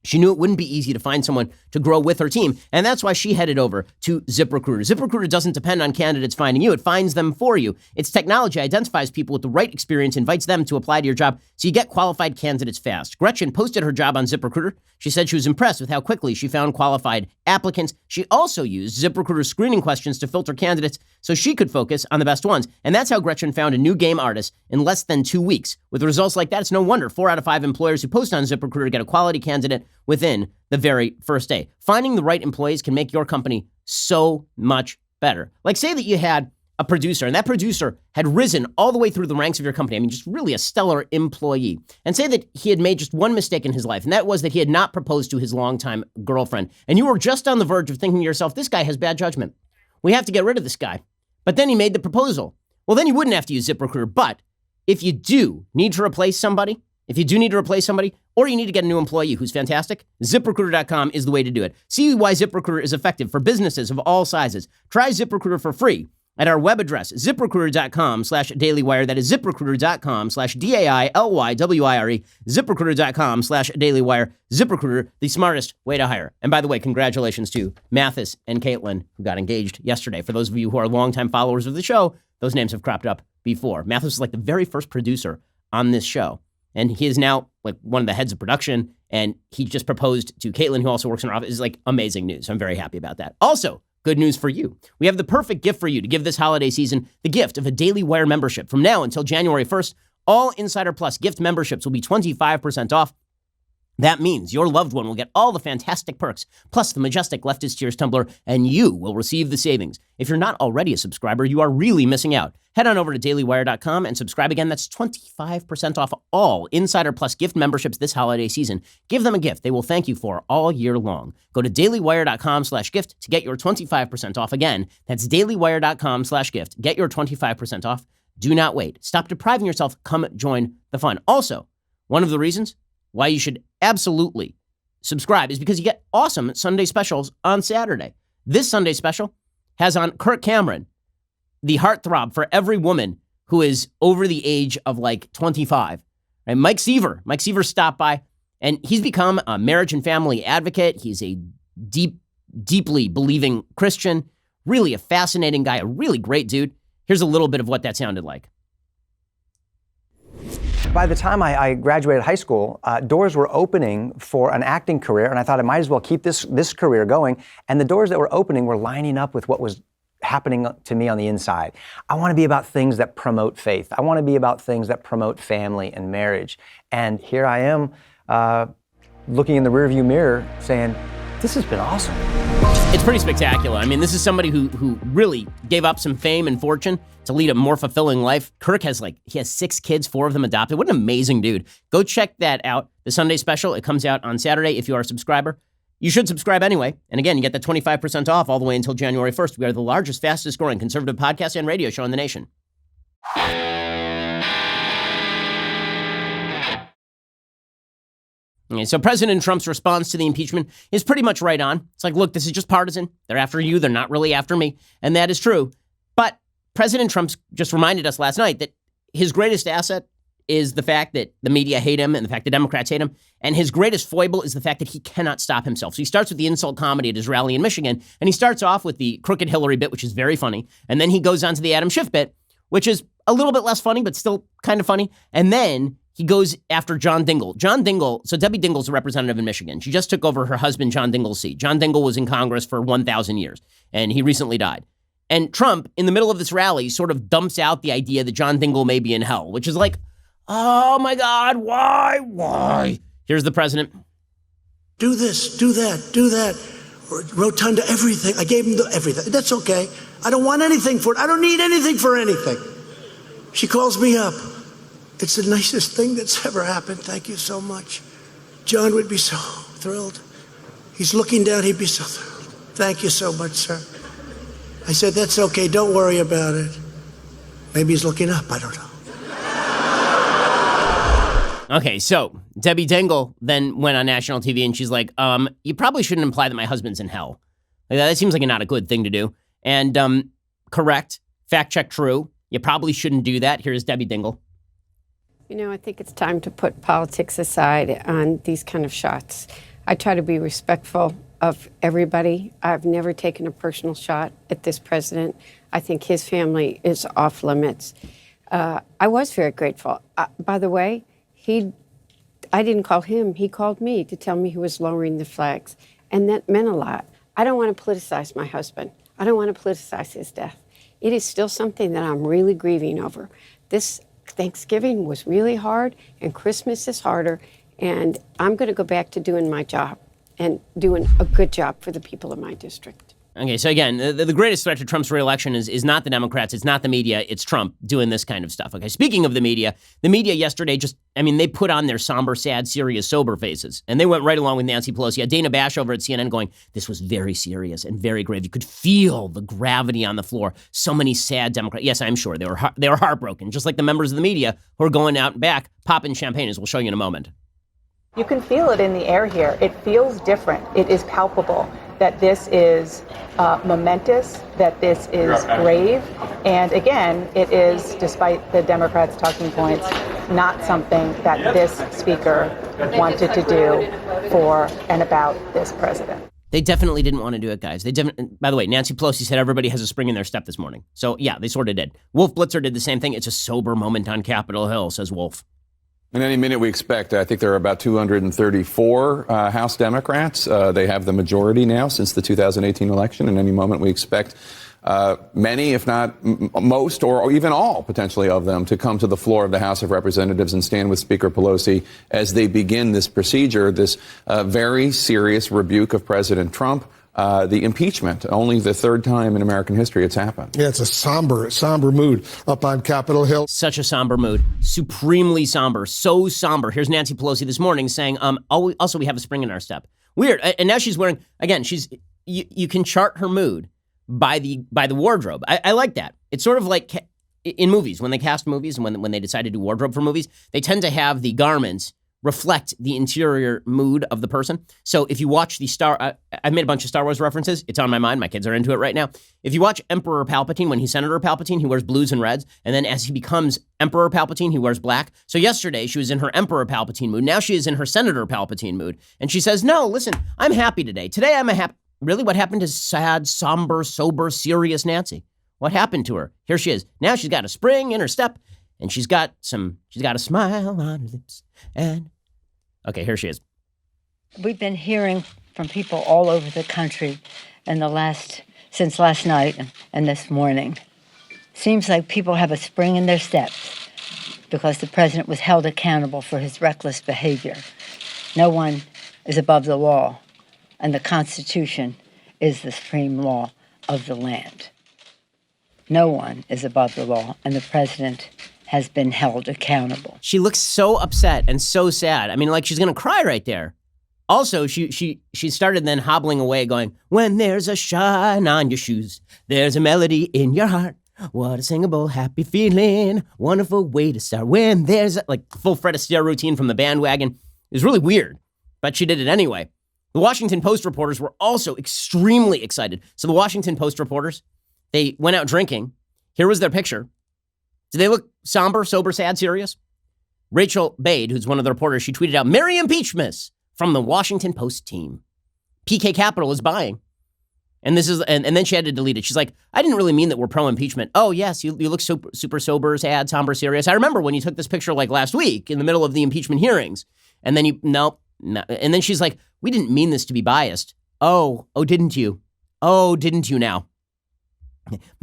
She knew it wouldn't be easy to find someone to grow with her team, and that's why she headed over to ZipRecruiter. ZipRecruiter doesn't depend on candidates finding you. It finds them for you. Its technology identifies people with the right experience, invites them to apply to your job, so you get qualified candidates fast. Gretchen posted her job on ZipRecruiter. She said she was impressed with how quickly she found qualified applicants. She also used ZipRecruiter's screening questions to filter candidates so she could focus on the best ones. And that's how Gretchen found a new game artist in less than 2 weeks. With results like that, it's no wonder 4 out of 5 employers who post on ZipRecruiter get a quality candidate within the very first day. Finding the right employees can make your company so much better. Like, say that you had a producer, and that producer had risen all the way through the ranks of your company. I mean, just really a stellar employee. And say that he had made just one mistake in his life, and that was that he had not proposed to his longtime girlfriend. And you were just on the verge of thinking to yourself, this guy has bad judgment. We have to get rid of this guy. But then he made the proposal. Well, then you wouldn't have to use ZipRecruiter. But if you do need to replace somebody, or you need to get a new employee who's fantastic, ZipRecruiter.com is the way to do it. See why ZipRecruiter is effective for businesses of all sizes. Try ZipRecruiter for free at our web address, ZipRecruiter.com/dailywire. That is ZipRecruiter.com/DAILYWIRE. ZipRecruiter.com/dailywire. ZipRecruiter, the smartest way to hire. And by the way, congratulations to Mathis and Caitlin, who got engaged yesterday. For those of you who are longtime followers of the show, those names have cropped up before. Mathis was like the very first producer on this show. And he is now like one of the heads of production. And he just proposed to Caitlin, who also works in our office. It's like amazing news. I'm very happy about that. Also, good news for you. We have the perfect gift for you to give this holiday season, the gift of a Daily Wire membership. From now until January 1st, all Insider Plus gift memberships will be 25% off. That means your loved one will get all the fantastic perks, plus the majestic Leftist Tears tumbler, and you will receive the savings. If you're not already a subscriber, you are really missing out. Head on over to dailywire.com and subscribe again. That's 25% off all Insider Plus gift memberships this holiday season. Give them a gift they will thank you for all year long. Go to dailywire.com/gift to get your 25% off. Again, that's dailywire.com/gift. Get your 25% off. Do not wait. Stop depriving yourself. Come join the fun. Also, one of the reasons why you should absolutely subscribe is because you get awesome Sunday specials on Saturday. This Sunday special has on Kirk Cameron, the heartthrob for every woman who is over the age of like 25. Right? Mike Seaver stopped by, and he's become a marriage and family advocate. He's a deeply believing Christian, really a fascinating guy, a really great dude. Here's a little bit of what that sounded like. By the time I graduated high school, doors were opening for an acting career, and I thought I might as well keep this career going. And the doors that were opening were lining up with what was happening to me on the inside. I want to be about things that promote faith. I want to be about things that promote family and marriage. And here I am looking in the rearview mirror saying, this has been awesome. It's pretty spectacular. I mean, this is somebody who really gave up some fame and fortune to lead a more fulfilling life. Kirk has he has 6 kids, 4 of them adopted. What an amazing dude. Go check that out. The Sunday special, it comes out on Saturday if you are a subscriber. You should subscribe anyway. And again, you get the 25% off all the way until January 1st. We are the largest, fastest growing conservative podcast and radio show in the nation. Okay, so President Trump's response to the impeachment is pretty much right on. It's like, look, this is just partisan. They're after you. They're not really after me. And that is true. But President Trump just reminded us last night that his greatest asset is the fact that the media hate him and the fact that Democrats hate him. And his greatest foible is the fact that he cannot stop himself. So he starts with the insult comedy at his rally in Michigan. And he starts off with the crooked Hillary bit, which is very funny. And then he goes on to the Adam Schiff bit, which is a little bit less funny, but still kind of funny. And then he goes after John Dingell. So Debbie Dingell's a representative in Michigan. She just took over her husband, John Dingell's seat. John Dingell was in Congress for 1,000 years, and he recently died. And Trump, in the middle of this rally, sort of dumps out the idea that John Dingell may be in hell, which is like, oh my God, why? Here's the president. Do this, do that, do that. Rotunda, everything. I gave him everything. That's okay. I don't want anything for it. I don't need anything for anything. She calls me up. It's the nicest thing that's ever happened. Thank you so much. John would be so thrilled. He's looking down. He'd be so thrilled. Thank you so much, sir. I said, that's okay. Don't worry about it. Maybe he's looking up. I don't know. Okay, so Debbie Dingell then went on national TV and she's like, you probably shouldn't imply that my husband's in hell. Like, that seems like not a good thing to do. And correct, fact check true. You probably shouldn't do that. Here's Debbie Dingell. You know, I think it's time to put politics aside on these kind of shots. I try to be respectful of everybody. I've never taken a personal shot at this president. I think his family is off limits. I was very grateful. By the way, I didn't call him. He called me to tell me he was lowering the flags. And that meant a lot. I don't want to politicize my husband. I don't want to politicize his death. It is still something that I'm really grieving over. This Thanksgiving was really hard, and Christmas is harder, and I'm going to go back to doing my job and doing a good job for the people of my district. Okay, so again, the greatest threat to Trump's reelection is not the Democrats, it's not the media, it's Trump doing this kind of stuff. Okay, speaking of the media yesterday they put on their somber, sad, serious, sober faces, and they went right along with Nancy Pelosi. Had Dana Bash over at CNN going, this was very serious and very grave. You could feel the gravity on the floor. So many sad Democrats. Yes, I'm sure they were heartbroken, just like the members of the media who are going out and back, popping champagne, as we'll show you in a moment. You can feel it in the air here. It feels different. It is palpable that this is momentous, that this is grave. And again, it is, despite the Democrats' talking points, not something that this speaker wanted to do for and about this president. They definitely didn't want to do it, guys. By the way, Nancy Pelosi said everybody has a spring in their step this morning. So yeah, they sort of did. Wolf Blitzer did the same thing. It's a sober moment on Capitol Hill, says Wolf. In any minute we expect, I think there are about 234 House Democrats. They have the majority now since the 2018 election. In any moment we expect many, if not most, or even all, potentially, of them to come to the floor of the House of Representatives and stand with Speaker Pelosi as they begin this procedure, this very serious rebuke of President Trump. The impeachment, only the third time in American history it's happened. Yeah, it's a somber mood up on Capitol Hill. Such a somber mood. Supremely somber. So somber. Here's Nancy Pelosi this morning saying, also we have a spring in our step. Weird. And now she's wearing, again, you can chart her mood by the wardrobe. I like that. It's sort of like in movies, when they cast movies and when they decide to do wardrobe for movies, they tend to have the garments reflect the interior mood of the person. So if you watch I've made a bunch of Star Wars references. It's on my mind. My kids are into it right now. If you watch Emperor Palpatine, when he's Senator Palpatine, he wears blues and reds. And then as he becomes Emperor Palpatine, he wears black. So yesterday she was in her Emperor Palpatine mood. Now she is in her Senator Palpatine mood. And she says, no, listen, I'm happy today. Today I'm a happy. Really? What happened to sad, somber, sober, serious Nancy? What happened to her? Here she is. Now she's got a spring in her step. And she's got a smile on her lips. And okay, here she is. We've been hearing from people all over the country since last night and this morning. Seems like people have a spring in their steps because the president was held accountable for his reckless behavior. No one is above the law, and the Constitution is the supreme law of the land. No one is above the law, and the president has been held accountable. She looks so upset and so sad. I mean, like she's going to cry right there. Also, she started then hobbling away going, when there's a shine on your shoes, there's a melody in your heart. What a singable, happy feeling. Wonderful way to start. When there's like full Fred Astaire routine from the bandwagon. It was really weird, but she did it anyway. The Washington Post reporters were also extremely excited. So the Washington Post reporters, they went out drinking. Here was their picture. Do they look somber, sober, sad, serious? Rachel Bade, who's one of the reporters, she tweeted out, Merry Impeachmas from the Washington Post team. PK Capital is buying. And this is, and then she had to delete it. She's like, I didn't really mean that we're pro-impeachment. Oh, yes, you look super sober, sad, somber, serious. I remember when you took this picture like last week in the middle of the impeachment hearings. And then no. And then she's like, we didn't mean this to be biased. Oh, didn't you? Oh, didn't you now?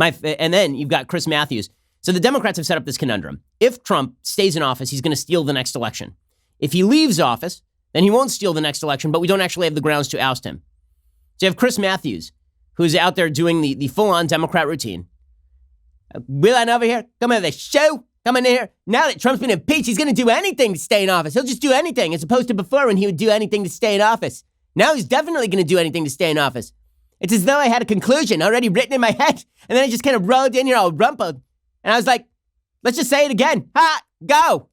And then you've got Chris Matthews. So the Democrats have set up this conundrum. If Trump stays in office, he's going to steal the next election. If he leaves office, then he won't steal the next election, but we don't actually have the grounds to oust him. So you have Chris Matthews, who's out there doing the full-on Democrat routine. Will on over here, come on the show, come in here. Now that Trump's been impeached, he's going to do anything to stay in office. He'll just do anything, as opposed to before when he would do anything to stay in office. Now he's definitely going to do anything to stay in office. It's as though I had a conclusion already written in my head, and then I just kind of rolled in here all rumpled. And I was like, let's just say it again. Ha! Go!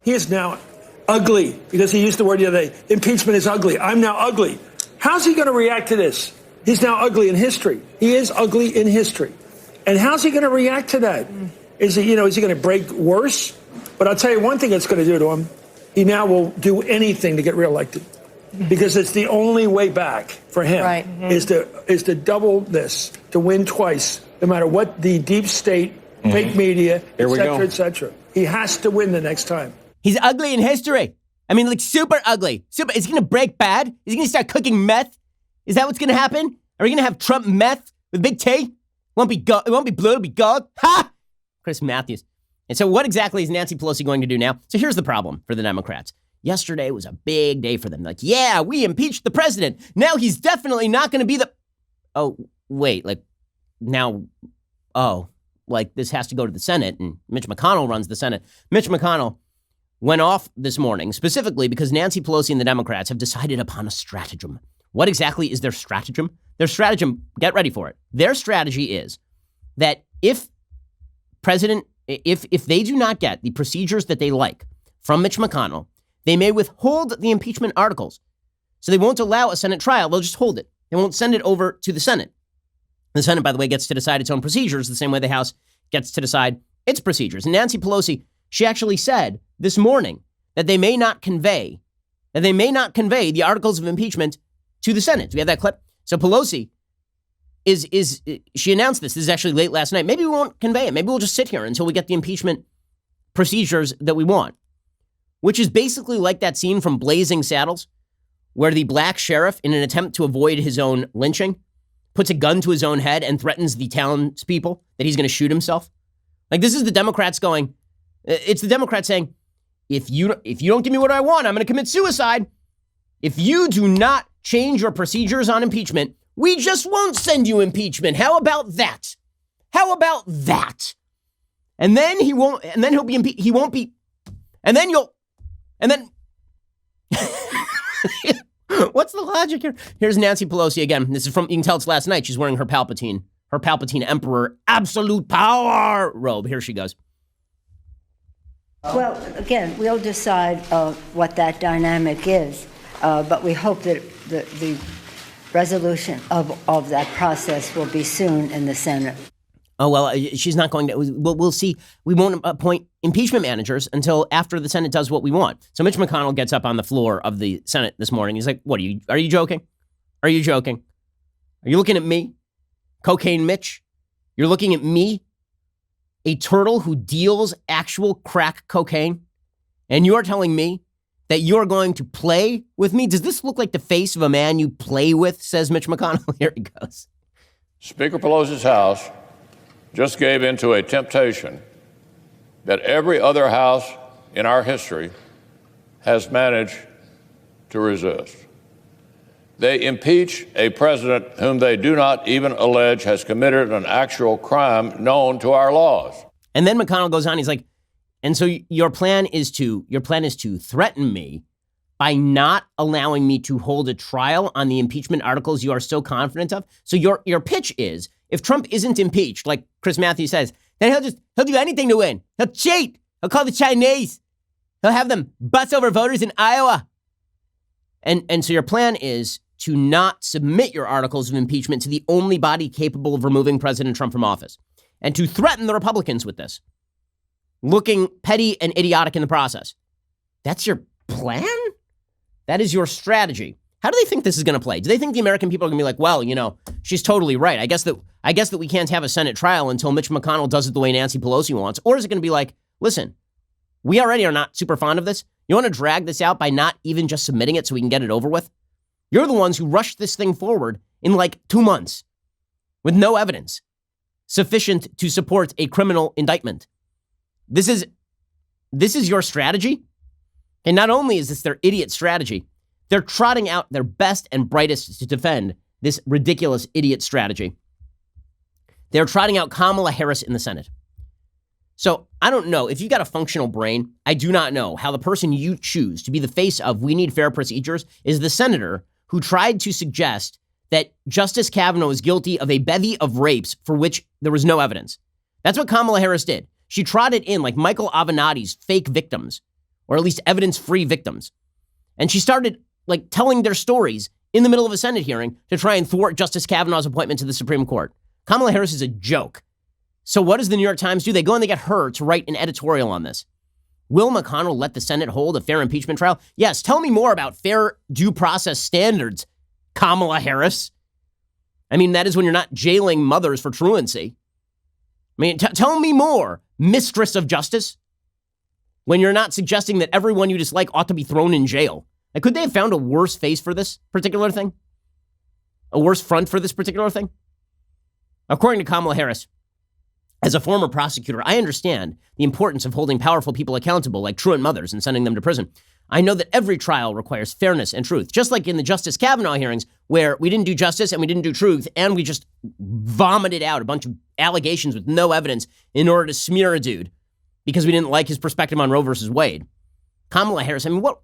He is now ugly, because he used the word the other day. Impeachment is ugly. I'm now ugly. How's he going to react to this? He's now ugly in history. He is ugly in history. And how's he going to react to that? Is he going to break worse? But I'll tell you one thing it's going to do to him. He now will do anything to get reelected, because it's the only way back for him. Right. Is to double this, to win twice, no matter what the deep state, fake media, et cetera. He has to win the next time. He's ugly in history. I mean, like super ugly. Is he going to break bad? Is he going to start cooking meth? Is that what's going to happen? Are we going to have Trump meth with big T? It won't be blue, it'll be gold. Ha! Chris Matthews. And so what exactly is Nancy Pelosi going to do now? So here's the problem for the Democrats. Yesterday was a big day for them. Like, yeah, we impeached the president. Now he's definitely not going to be the... Oh, wait, like, now... Oh, like this has to go to the Senate, and Mitch McConnell runs the Senate. Mitch McConnell went off this morning specifically because Nancy Pelosi and the Democrats have decided upon a stratagem. What exactly is their stratagem? Their stratagem, get ready for it. Their strategy is that if they do not get the procedures that they like from Mitch McConnell, they may withhold the impeachment articles. So they won't allow a Senate trial. They'll just hold it. They won't send it over to the Senate. The Senate, by the way, gets to decide its own procedures the same way the House gets to decide its procedures. And Nancy Pelosi, she actually said this morning that they may not convey the articles of impeachment to the Senate. Do we have that clip? So Pelosi she announced this. This is actually late last night. Maybe we won't convey it. Maybe we'll just sit here until we get the impeachment procedures that we want, which is basically like that scene from Blazing Saddles where the black sheriff, in an attempt to avoid his own lynching, puts a gun to his own head and threatens the townspeople that he's going to shoot himself. Like, this is the Democrats going, it's the Democrats saying, if you don't give me what I want, I'm going to commit suicide. If you do not change your procedures on impeachment, we just won't send you impeachment. How about that? How about that? And then he won't, and then he'll be impeached. He won't be, and then what's the logic here? Here's Nancy Pelosi again. This is from, you can tell it's last night. She's wearing her Palpatine Emperor absolute power robe. Here she goes. Well, again, we'll decide what that dynamic is, but we hope that the resolution of that process will be soon in the Senate. Oh, well, she's not going to. We'll see. We won't appoint impeachment managers until after the Senate does what we want. So Mitch McConnell gets up on the floor of the Senate this morning. He's like, what, are you joking? Are you joking? Are you looking at me? Cocaine Mitch? You're looking at me? A turtle who deals actual crack cocaine? And you're telling me that you're going to play with me? Does this look like the face of a man you play with, says Mitch McConnell? Here he goes. Speaker Pelosi's House just gave into a temptation that every other House in our history has managed to resist. They impeach a president whom they do not even allege has committed an actual crime known to our laws. And then McConnell goes on, he's like, and so your plan is to threaten me by not allowing me to hold a trial on the impeachment articles you are so confident of. So your pitch is, if Trump isn't impeached, like Chris Matthews says, then he'll do anything to win. He'll cheat. He'll call the Chinese. He'll have them bus over voters in Iowa. And so your plan is to not submit your articles of impeachment to the only body capable of removing President Trump from office, and to threaten the Republicans with this, looking petty and idiotic in the process. That's your plan? That is your strategy. How do they think this is going to play? Do they think the American people are going to be like, well, she's totally right. I guess that we can't have a Senate trial until Mitch McConnell does it the way Nancy Pelosi wants? Or is it going to be like, listen, we already are not super fond of this. You want to drag this out by not even just submitting it so we can get it over with? You're the ones who rushed this thing forward in like 2 months with no evidence sufficient to support a criminal indictment. This is your strategy. And not only is this their idiot strategy, they're trotting out their best and brightest to defend this ridiculous idiot strategy. They're trotting out Kamala Harris in the Senate. So I don't know. If you've got a functional brain, I do not know how the person you choose to be the face of we need fair procedures is the senator who tried to suggest that Justice Kavanaugh is guilty of a bevy of rapes for which there was no evidence. That's what Kamala Harris did. She trotted in like Michael Avenatti's fake victims, or at least evidence-free victims. And she started like telling their stories in the middle of a Senate hearing to try and thwart Justice Kavanaugh's appointment to the Supreme Court. Kamala Harris is a joke. So what does the New York Times do? They go and they get her to write an editorial on this. Will McConnell let the Senate hold a fair impeachment trial? Yes. Tell me more about fair due process standards, Kamala Harris. I mean, that is when you're not jailing mothers for truancy. I mean, tell me more, mistress of justice, when you're not suggesting that everyone you dislike ought to be thrown in jail. Like, could they have found a worse face for this particular thing? A worse front for this particular thing? According to Kamala Harris, as a former prosecutor, I understand the importance of holding powerful people accountable, like truant mothers, and sending them to prison. I know that every trial requires fairness and truth, just like in the Justice Kavanaugh hearings, where we didn't do justice and we didn't do truth, and we just vomited out a bunch of allegations with no evidence in order to smear a dude because we didn't like his perspective on Roe versus Wade. Kamala Harris, I mean, what?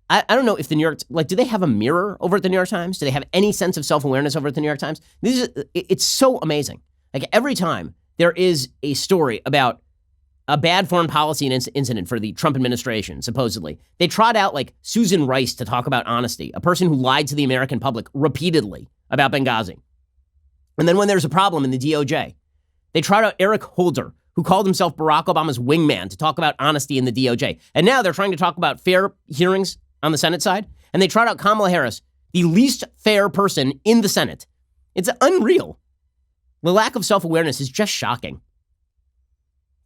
I don't know if the New York, do they have a mirror over at the New York Times? Do they have any sense of self-awareness over at the New York Times? It's so amazing. Like, every time there is a story about a bad foreign policy incident for the Trump administration, supposedly, they trot out like Susan Rice to talk about honesty, a person who lied to the American public repeatedly about Benghazi. And then when there's a problem in the DOJ, they trot out Eric Holder, who called himself Barack Obama's wingman, to talk about honesty in the DOJ. And now they're trying to talk about fair hearings on the Senate side, and they trot out Kamala Harris, the least fair person in the Senate. It's unreal. The lack of self-awareness is just shocking.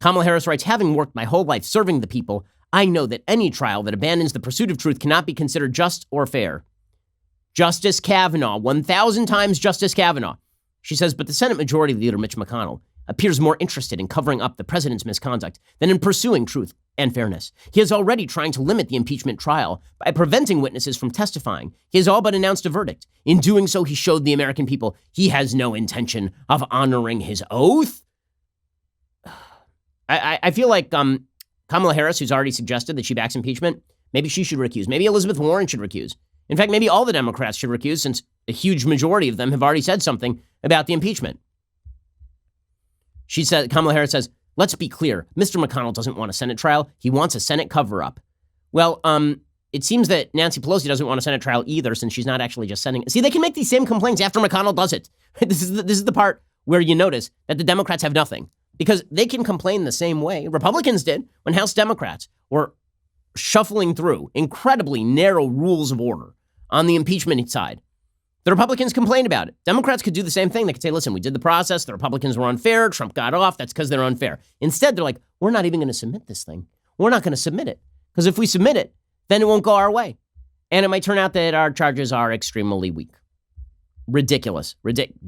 Kamala Harris writes, having worked my whole life serving the people, I know that any trial that abandons the pursuit of truth cannot be considered just or fair. Justice Kavanaugh, 1,000 times Justice Kavanaugh. She says, but the Senate Majority Leader Mitch McConnell appears more interested in covering up the president's misconduct than in pursuing truth and fairness. He is already trying to limit the impeachment trial by preventing witnesses from testifying. He has all but announced a verdict. In doing so, he showed the American people he has no intention of honoring his oath. I feel like Kamala Harris, who's already suggested that she backs impeachment, maybe she should recuse. Maybe Elizabeth Warren should recuse. In fact, maybe all the Democrats should recuse, since a huge majority of them have already said something about the impeachment. She said, Kamala Harris says, let's be clear. Mr. McConnell doesn't want a Senate trial. He wants a Senate cover-up. Well, it seems that Nancy Pelosi doesn't want a Senate trial either, since she's not actually just sending. See, they can make these same complaints after McConnell does it. This is the part where you notice that the Democrats have nothing, because they can complain the same way Republicans did when House Democrats were shuffling through incredibly narrow rules of order on the impeachment side. The Republicans complained about it. Democrats could do the same thing. They could say, listen, we did the process. The Republicans were unfair. Trump got off. That's because they're unfair. Instead, they're like, we're not even going to submit this thing. We're not going to submit it, because if we submit it, then it won't go our way. And it might turn out that our charges are extremely weak. Ridiculous.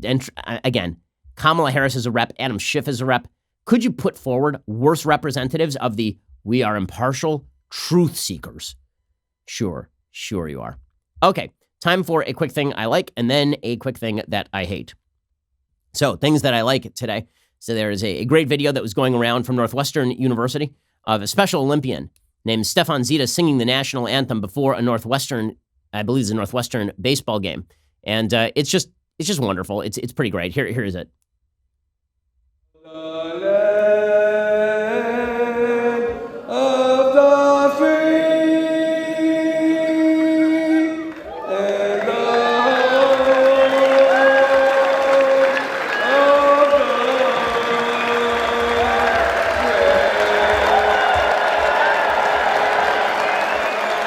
And again, Kamala Harris is a rep. Adam Schiff is a rep. Could you put forward worse representatives of the we are impartial truth seekers? Sure you are. Okay, time for a quick thing I like and then a quick thing that I hate. So, things that I like today. So there is a great video that was going around from Northwestern University of a Special Olympian named Stefan Zita singing the national anthem before a Northwestern, I believe it's a Northwestern baseball game. And it's just wonderful. It's pretty great. Here is it.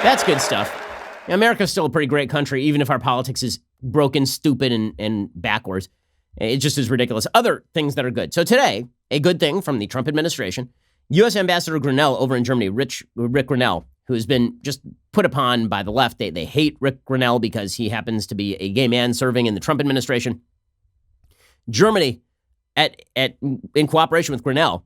That's good stuff. America's still a pretty great country, even if our politics is broken, stupid, and backwards. It just is ridiculous. Other things that are good. So today, a good thing from the Trump administration, U.S. Ambassador Grinnell over in Germany, Rick Grinnell, who has been just put upon by the left. They hate Rick Grinnell because he happens to be a gay man serving in the Trump administration. Germany, in cooperation with Grinnell,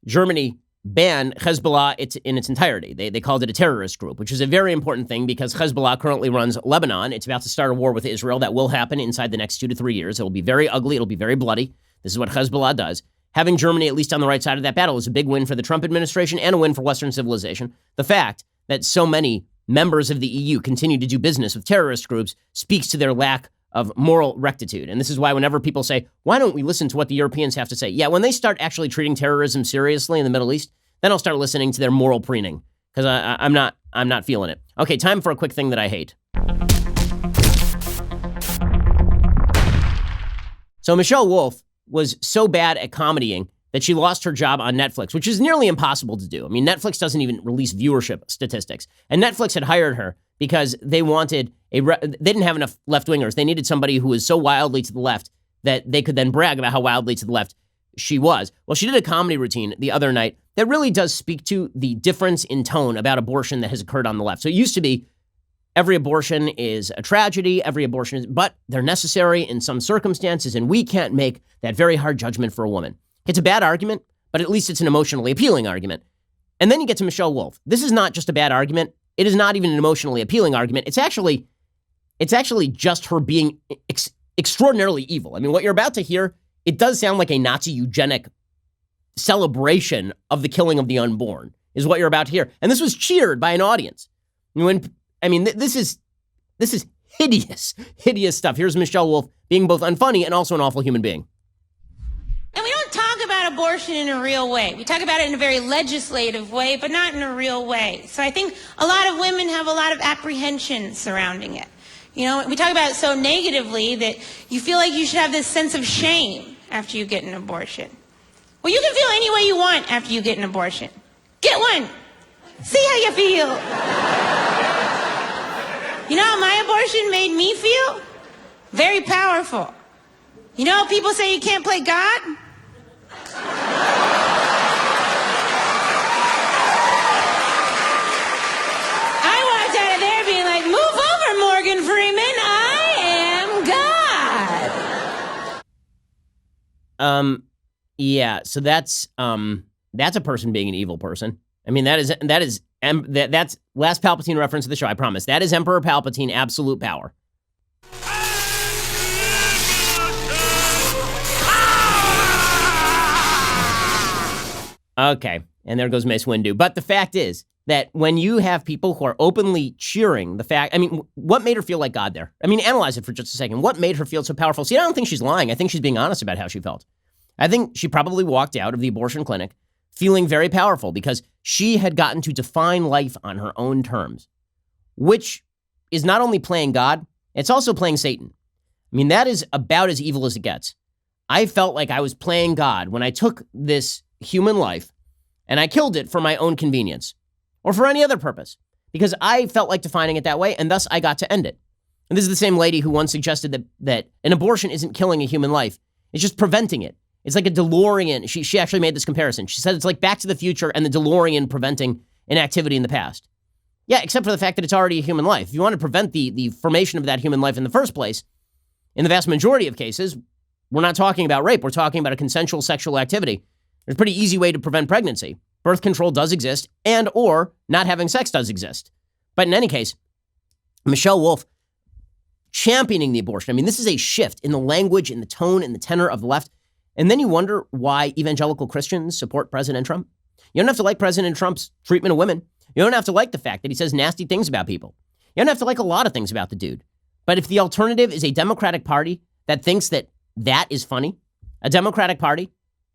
Germany banned Hezbollah in its entirety. They called it a terrorist group, which is a very important thing because Hezbollah currently runs Lebanon. It's about to start a war with Israel that will happen inside the next 2 to 3 years. It will be very ugly. It'll be very bloody. This is what Hezbollah does. Having Germany at least on the right side of that battle is a big win for the Trump administration and a win for Western civilization. The fact that so many members of the EU continue to do business with terrorist groups speaks to their lack of moral rectitude. And this is why whenever people say, why don't we listen to what the Europeans have to say? Yeah, when they start actually treating terrorism seriously in the Middle East, then I'll start listening to their moral preening, because I'm not feeling it. Okay, time for a quick thing that I hate. So Michelle Wolf was so bad at comedying that she lost her job on Netflix, which is nearly impossible to do. I mean, Netflix doesn't even release viewership statistics. And Netflix had hired her because they wanted they didn't have enough left-wingers. They needed somebody who was so wildly to the left that they could then brag about how wildly to the left she was. Well, she did a comedy routine the other night that really does speak to the difference in tone about abortion that has occurred on the left. So it used to be every abortion is a tragedy, but they're necessary in some circumstances, and we can't make that very hard judgment for a woman. It's a bad argument, but at least it's an emotionally appealing argument. And then you get to Michelle Wolf. This is not just a bad argument. It is not even an emotionally appealing argument. It's actually just her being extraordinarily evil. I mean, what you're about to hear, it does sound like a Nazi eugenic celebration of the killing of the unborn, is what you're about to hear. And this was cheered by an audience. This is hideous stuff. Here's Michelle Wolf being both unfunny and also an awful human being. And we don't talk about abortion in a real way. We talk about it in a very legislative way, but not in a real way. So I think a lot of women have a lot of apprehension surrounding it. You know, we talk about it so negatively that you feel like you should have this sense of shame after you get an abortion. Well, you can feel any way you want after you get an abortion. Get one. See how you feel. You know how my abortion made me feel? Very powerful. You know how people say you can't play God? I walked out of there being like, move over, Morgan Freeman. I am God. Yeah, so that's a person being an evil person. I mean, that's last Palpatine reference of the show, I promise. That is Emperor Palpatine, absolute power. Okay, and there goes Mace Windu. But the fact is that when you have people who are openly cheering the fact, I mean, what made her feel like God there? I mean, analyze it for just a second. What made her feel so powerful? See, I don't think she's lying. I think she's being honest about how she felt. I think she probably walked out of the abortion clinic feeling very powerful because she had gotten to define life on her own terms, which is not only playing God, it's also playing Satan. I mean, that is about as evil as it gets. I felt like I was playing God when I took this human life and I killed it for my own convenience or for any other purpose because I felt like defining it that way, and thus I got to end it. And this is the same lady who once suggested that an abortion isn't killing a human life. It's just preventing it. It's like a DeLorean. She actually made this comparison. She said it's like Back to the Future and the DeLorean preventing an activity in the past. Yeah, except for the fact that it's already a human life. If you want to prevent the formation of that human life in the first place, in the vast majority of cases, we're not talking about rape. We're talking about a consensual sexual activity. There's a pretty easy way to prevent pregnancy. Birth control does exist, and or not having sex does exist. But in any case, Michelle Wolf championing the abortion. I mean, this is a shift in the language, in the tone, in the tenor of the left. And then you wonder why evangelical Christians support President Trump. You don't have to like President Trump's treatment of women. You don't have to like the fact that he says nasty things about people. You don't have to like a lot of things about the dude. But if the alternative is a Democratic Party that thinks that is funny, a Democratic Party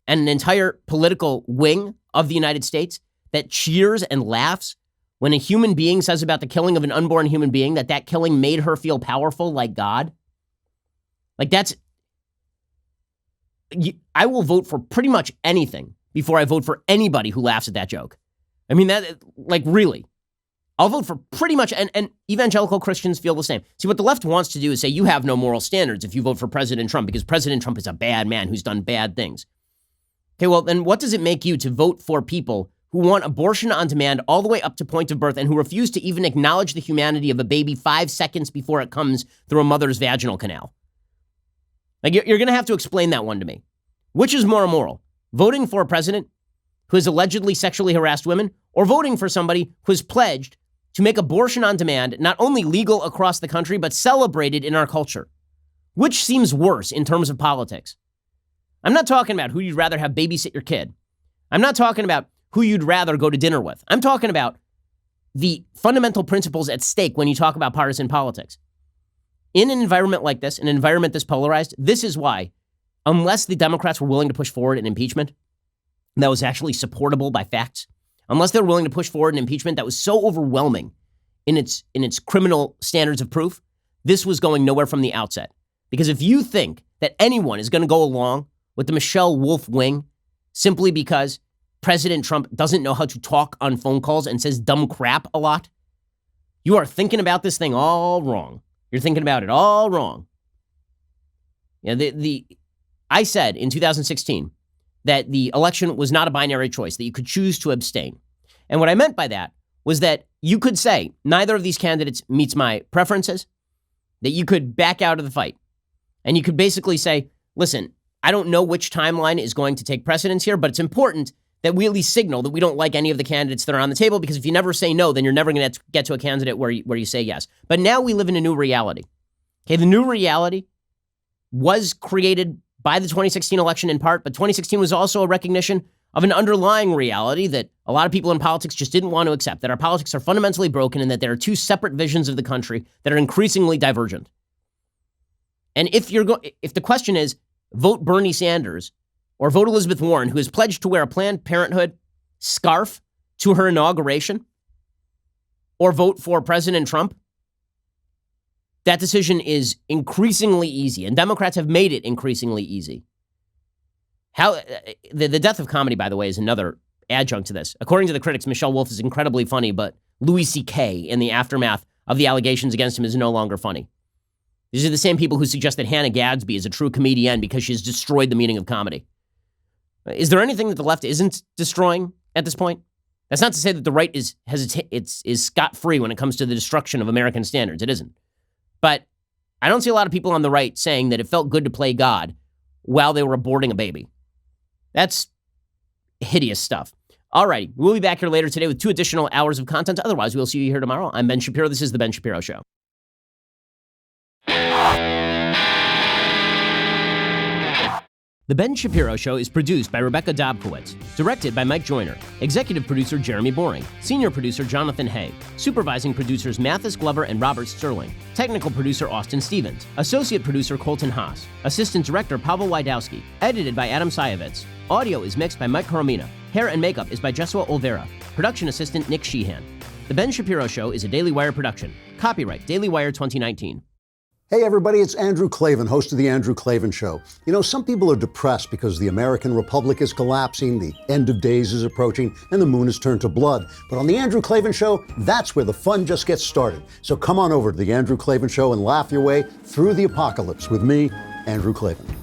and an entire political wing of the United States that cheers and laughs when a human being says about the killing of an unborn human being that killing made her feel powerful like God, like I will vote for pretty much anything before I vote for anybody who laughs at that joke. I mean, really. I'll vote for pretty much, and evangelical Christians feel the same. See, what the left wants to do is say you have no moral standards if you vote for President Trump because President Trump is a bad man who's done bad things. Okay, well, then what does it make you to vote for people who want abortion on demand all the way up to point of birth and who refuse to even acknowledge the humanity of a baby 5 seconds before it comes through a mother's vaginal canal? Like, you're going to have to explain that one to me. Which is more immoral? Voting for a president who has allegedly sexually harassed women, or voting for somebody who has pledged to make abortion on demand not only legal across the country, but celebrated in our culture? Which seems worse in terms of politics? I'm not talking about who you'd rather have babysit your kid. I'm not talking about who you'd rather go to dinner with. I'm talking about the fundamental principles at stake when you talk about partisan politics. In an environment like this, an environment this polarized, this is why, unless the Democrats were willing to push forward an impeachment that was actually supportable by facts, unless they were willing to push forward an impeachment that was so overwhelming in its criminal standards of proof, this was going nowhere from the outset. Because if you think that anyone is going to go along with the Michelle Wolf wing simply because President Trump doesn't know how to talk on phone calls and says dumb crap a lot, you are thinking about this thing all wrong. You're thinking about it all wrong. Yeah, I said in 2016 that the election was not a binary choice, that you could choose to abstain. And what I meant by that was that you could say neither of these candidates meets my preferences, that you could back out of the fight. And you could basically say, listen, I don't know which timeline is going to take precedence here, but it's important that we at least signal that we don't like any of the candidates that are on the table, because if you never say no, then you're never going to get to a candidate where you say yes. But now we live in a new reality. Okay, the new reality was created by the 2016 election in part, but 2016 was also a recognition of an underlying reality that a lot of people in politics just didn't want to accept, that our politics are fundamentally broken and that there are two separate visions of the country that are increasingly divergent. And if the question is vote Bernie Sanders or vote Elizabeth Warren, who has pledged to wear a Planned Parenthood scarf to her inauguration, or vote for President Trump, that decision is increasingly easy, and Democrats have made it increasingly easy. The death of comedy, by the way, is another adjunct to this. According to the critics, Michelle Wolf is incredibly funny, but Louis C.K. in the aftermath of the allegations against him is no longer funny. These are the same people who suggest that Hannah Gadsby is a true comedian because she has destroyed the meaning of comedy. Is there anything that the left isn't destroying at this point? That's not to say that the right is scot-free when it comes to the destruction of American standards. It isn't. But I don't see a lot of people on the right saying that it felt good to play God while they were aborting a baby. That's hideous stuff. All right, we'll be back here later today with 2 additional hours of content. Otherwise, we'll see you here tomorrow. I'm Ben Shapiro. This is The Ben Shapiro Show. The Ben Shapiro Show is produced by Rebecca Dobkowitz, directed by Mike Joyner, executive producer Jeremy Boring, senior producer Jonathan Hay, supervising producers Mathis Glover and Robert Sterling, technical producer Austin Stevens, associate producer Colton Haas, assistant director Pavel Wydowski, edited by Adam Sayevitz. Audio is mixed by Mike Coromina. Hair and makeup is by Jesua Olvera. Production assistant Nick Sheehan. The Ben Shapiro Show is a Daily Wire production. Copyright Daily Wire 2019. Hey everybody, it's Andrew Klavan, host of The Andrew Klavan Show. You know, some people are depressed because the American Republic is collapsing, the end of days is approaching, and the moon has turned to blood. But on The Andrew Klavan Show, that's where the fun just gets started. So come on over to The Andrew Klavan Show and laugh your way through the apocalypse with me, Andrew Klavan.